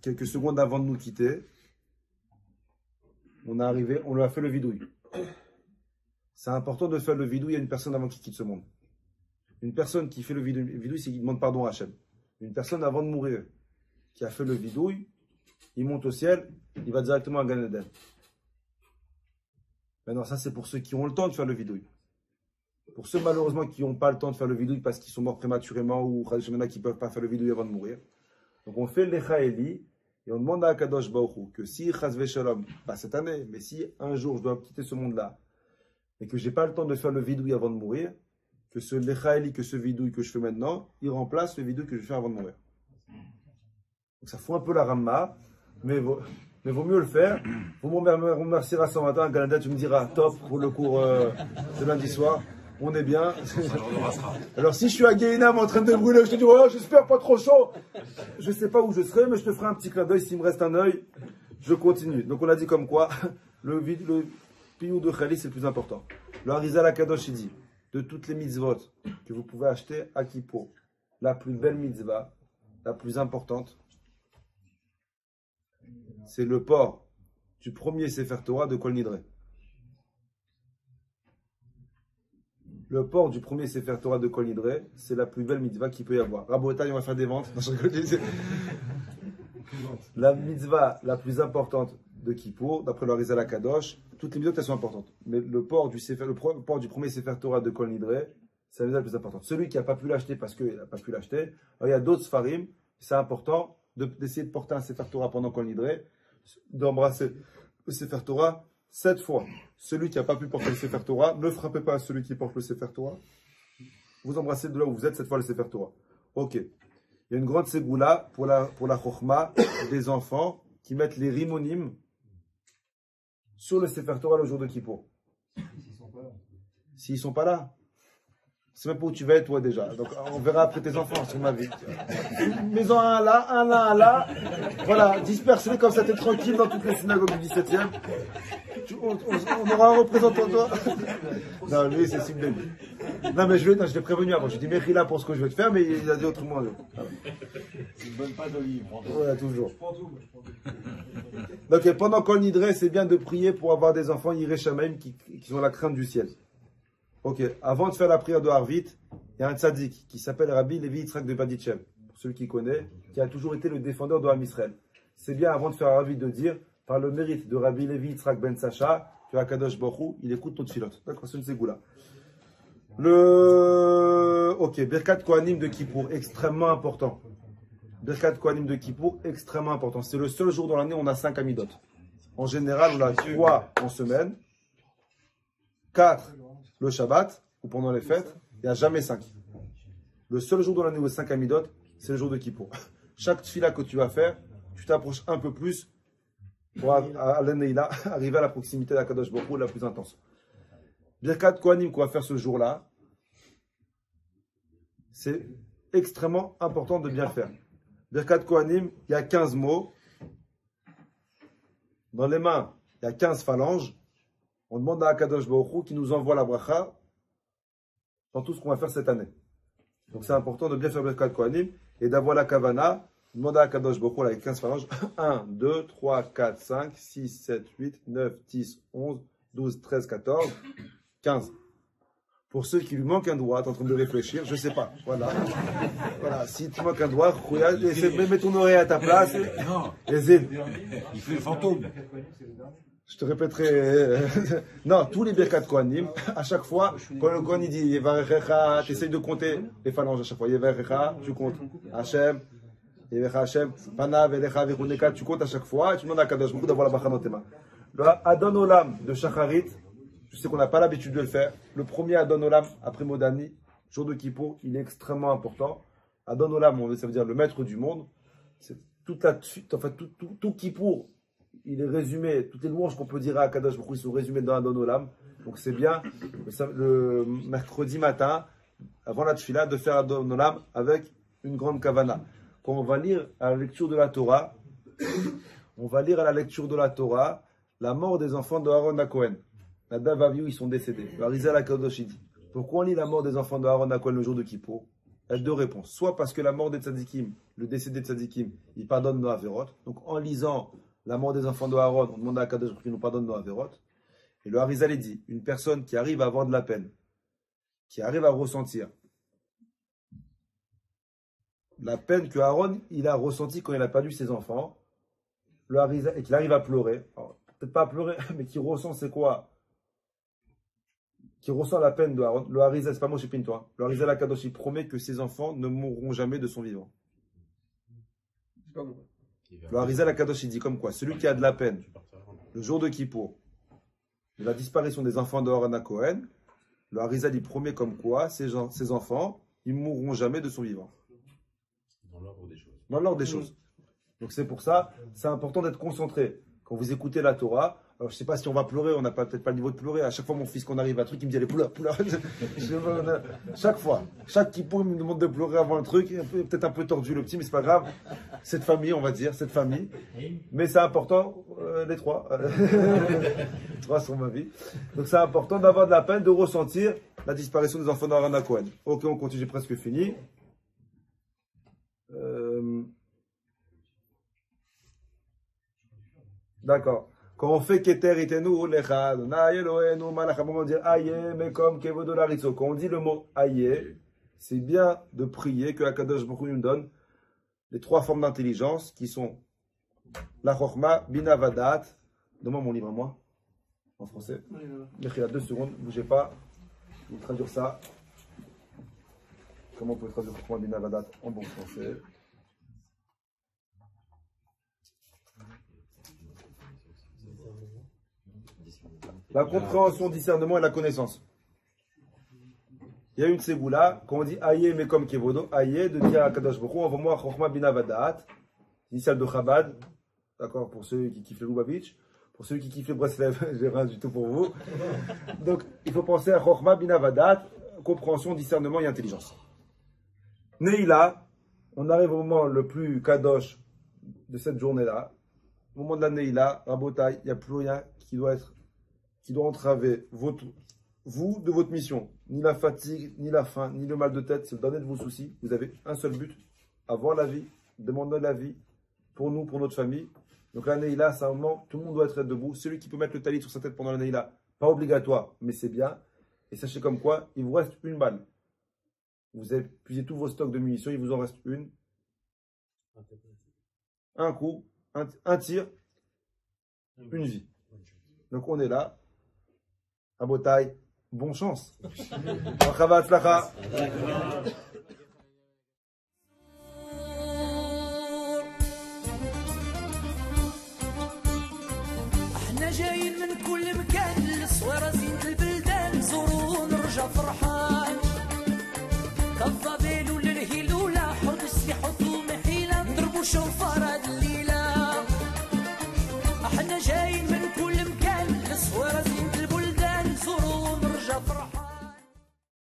quelques secondes avant de nous quitter, on lui a fait le vidouille. C'est important de faire le vidouille à une personne avant qu'il quitte ce monde. Une personne qui fait le vidouille, c'est qu'il demande pardon à Hachem. Une personne avant de mourir, qui a fait le vidouille, il monte au ciel, il va directement à Gan Eden. Maintenant, ça c'est pour ceux qui ont le temps de faire le vidouille. Pour ceux malheureusement qui n'ont pas le temps de faire le vidouille parce qu'ils sont morts prématurément ou qui ne peuvent pas faire le vidouille avant de mourir. Donc on fait l'Echa Eli et on demande à Akadosh Baruch Hu que si Chazve Shalom, pas cette année, mais si un jour je dois quitter ce monde-là et que je n'ai pas le temps de faire le vidouille avant de mourir, que ce l'Echa Eli, que ce vidouille que je fais maintenant, il remplace le vidouille que je fais avant de mourir. Donc ça fout un peu la ramma, mais vaut mieux le faire. Vous me remercierez ce matin, Galanda, tu me diras top pour le cours de lundi soir. On est bien. Alors si je suis à Guéhinam en train de brûler, je te dis, oh, j'espère pas trop chaud. Je sais pas où je serai, mais je te ferai un petit clin d'œil. S'il me reste un œil, je continue. Donc on a dit comme quoi, le piyou de Khali, c'est le plus important. Le Harizal Akadosh, il dit, de toutes les mitzvot que vous pouvez acheter à Kippour, la plus belle mitzvah, la plus importante, c'est le port du premier Sefer Torah de Kol Nidre. Le port du premier Sefer Torah de Kol Nidre, c'est la plus belle mitzvah qu'il peut y avoir. Rabotai, on va faire des ventes. La mitzvah la plus importante de Kippour, d'après le Harizal Akadosh, toutes les mitzvot elles sont importantes. Mais le port du premier Sefer Torah de Kol Nidre, c'est la mitzvah la plus importante. Celui qui n'a pas pu l'acheter parce qu'il n'a pas pu l'acheter, il y a d'autres Sfarim, c'est important d'essayer de porter un Sefer Torah pendant Kol Nidre, d'embrasser le Sefer Torah 7 fois. Celui qui n'a pas pu porter le Sefer Torah, ne frappez pas celui qui porte le Sefer Torah. Vous embrassez de là où vous êtes 7 fois le Sefer Torah. Ok. Il y a une grande ségoula pour la chokhma des enfants qui mettent les rimonim sur le Sefer Torah le jour de Kippour. S'ils ne sont pas là. C'est même pas où tu vas être toi déjà. Donc on verra après tes enfants sur ma vie. Mets-en un là. Voilà, disperse-les comme ça, t'es tranquille dans toutes les synagogues du 17e. On aura un représentant toi. Non, lui c'est Sim Baby. Non mais je l'ai prévenu avant. Je lui ai dit Mechila là pour ce que je vais te faire, mais il a dit autrement. Tu ne donnes pas d'olive. Voilà, toujours. Donc pendant qu'on nidrait, c'est bien de prier pour avoir des enfants Yireh Shamayim qui ont la crainte du ciel. Ok, avant de faire la prière de Harvit, il y a un tzaddik qui s'appelle Rabbi Levi Yitzhak de Baditchev, pour celui qui connaît, qui a toujours été le défendeur de Ham Israël. C'est bien avant de faire Harvit de dire, par le mérite de Rabbi Levi Yitzhak ben Sacha, que Akadosh Baruch Hu, il écoute notre filote. D'accord, c'est une ségoula. Ok, Birkat Kohanim de Kippour, extrêmement important. Birkat Kohanim de Kippour, extrêmement important. C'est le seul jour dans l'année où on a 5 amidot. En général, on a 3 en semaine, 4 le Shabbat, ou pendant les fêtes, il n'y a jamais 5. Le seul jour dans l'année où il y a 5 amidot, c'est le jour de Kippour. Chaque tfila que tu vas faire, tu t'approches un peu plus pour arriver à la proximité de la Kadosh Baruch Hu la plus intense. Birkat Kohanim qu'on va faire ce jour-là, c'est extrêmement important de bien faire. Birkat Kohanim, il y a 15 mots. Dans les mains, il y a 15 phalanges. On demande à Akadosh Baruch Hu qui nous envoie la bracha dans tout ce qu'on va faire cette année. Donc c'est important de bien faire Birkat Kohanim et d'avoir la kavana. Demande à Akadosh Baruch Hu avec 15 phalanges. 1, 2, 3, 4, 5, 6, 7, 8, 9, 10, 11, 12, 13, 14, 15. Pour ceux qui lui manquent un doigt, t'es en train de réfléchir, je ne sais pas. Voilà. Voilà. Si tu manques un doigt, mets ton oreille à ta place. Non. Et zil. Il fait le fantôme. Je te répéterai. Non, tous les Birkat Kohanim, à chaque fois, quand le Kohan dit Yevarechecha, tu essayes de compter les phalanges à chaque fois. Yevarechecha, tu comptes. Hachem, Yevarechecha Hachem, Panav, Elecha, Viruneka, tu comptes à chaque fois et tu demandes à Kadosh Baruch Hu d'avoir la bracha dans tes mains. Le Adon Olam de Shacharit, je sais qu'on n'a pas l'habitude de le faire. Le premier Adon Olam après Modani, jour de Kippour, il est extrêmement important. Adon Olam, ça veut dire le maître du monde. C'est toute la, enfin, tout Kippour. Il est résumé, toutes les louanges qu'on peut dire à Kadosh Baruch Hu, ils sont résumés dans Adon Olam. Donc c'est bien le mercredi matin, avant la tefila, de faire Adon Olam avec une grande kavana. Quand on va lire à la lecture de la Torah, on va lire à la lecture de la Torah la mort des enfants de Aaron à Cohen. Nadav Avihu, ils sont décédés. Le Harizal Akadosh, il dit, pourquoi on lit la mort des enfants de Aaron à Cohen le jour de Kippour? Il y a deux réponses. Soit parce que la mort des tzadikim, le décédé de tzadikim, il pardonne nos averot. Donc en lisant la mort des enfants de Aaron, on demande à Akadosh qu'il nous pardonne nos averot. Et le Harizal, il dit, une personne qui arrive à avoir de la peine, qui arrive à ressentir la peine que Aaron il a ressentie quand il a perdu ses enfants, le Harizal, et qu'il arrive à pleurer, peut-être pas à pleurer, mais qui ressent c'est quoi? Qui ressent la peine de Aaron. Le Harizal, c'est pas moi, je suis toi. Le Harizal Akadosh, il promet que ses enfants ne mourront jamais de son vivant. Le Harizal Akadosh, il dit comme quoi? Celui qui a de la peine, le jour de Kippour, de la disparition des enfants de Aaron à Cohen, le Harizal, il promet comme quoi ces enfants, ils mourront jamais de son vivant. Dans l'ordre des choses. Dans l'ordre des choses. Donc c'est pour ça, c'est important d'être concentré. Quand vous écoutez la Torah, alors je ne sais pas si on va pleurer, on n'a peut-être pas le niveau de pleurer. À chaque fois, mon fils, qu'on arrive à un truc, il me dit allez, poula. Chaque fois, chaque kippour, il me demande de pleurer avant un truc. Peut-être un peu tordu le petit, mais c'est pas grave. Cette famille, on va dire, cette famille. Mais c'est important, les trois. Les trois sont ma vie. Donc c'est important d'avoir de la peine, de ressentir la disparition des enfants d'Aaron Cohen. Ok, on continue, j'ai presque fini. D'accord. Quand on fait Keter itenu lechad, Naye Elohenu malacham, on va dire Aye mekom kevodo laritzo. Quand on dit le mot Aye, c'est bien de prier que Akadosh Baruch Hu nous donne les trois formes d'intelligence qui sont la Chochma, Bina Vadat. Donne-moi mon livre à moi, en français. Il y a 2 secondes, ne bougez pas. Je vais traduire ça. Comment on peut traduire Chochma, Bina Vadat en bon français? La compréhension, discernement et la connaissance. Il y a une ségoula, quand on dit Aïe, mais comme Kevodo, Aïe, de dire à Kadosh Baruch Hu, envoie-moi Chochma Bina Vadat, initiale de Chabad, d'accord, pour ceux qui kiffent le Lubavitch, pour ceux qui kiffent le Breslev, j'ai rien du tout pour vous. Donc, il faut penser à Chochma Bina Vadat, compréhension, discernement et intelligence. Neila, on arrive au moment le plus Kadosh de cette journée-là, au moment de la Neila, Rabotai, il n'y a plus rien qui doit entraver vous de votre mission. Ni la fatigue, ni la faim, ni le mal de tête, c'est le dernier de vos soucis. Vous avez un seul but, avoir la vie, demander la vie pour nous, pour notre famille. Donc la Neila, c'est un moment, tout le monde doit être debout. Celui qui peut mettre le talit sur sa tête pendant la Neila, pas obligatoire, mais c'est bien. Et sachez comme quoi, il vous reste une balle. Vous avez épuisé tous vos stocks de munitions, il vous en reste une. Un coup, un tir, une vie. Donc on est là. Abotai, bonne chance. احنا جايين من كل مكان للصويرة زينة البلدان نزورو ونرجع فرحان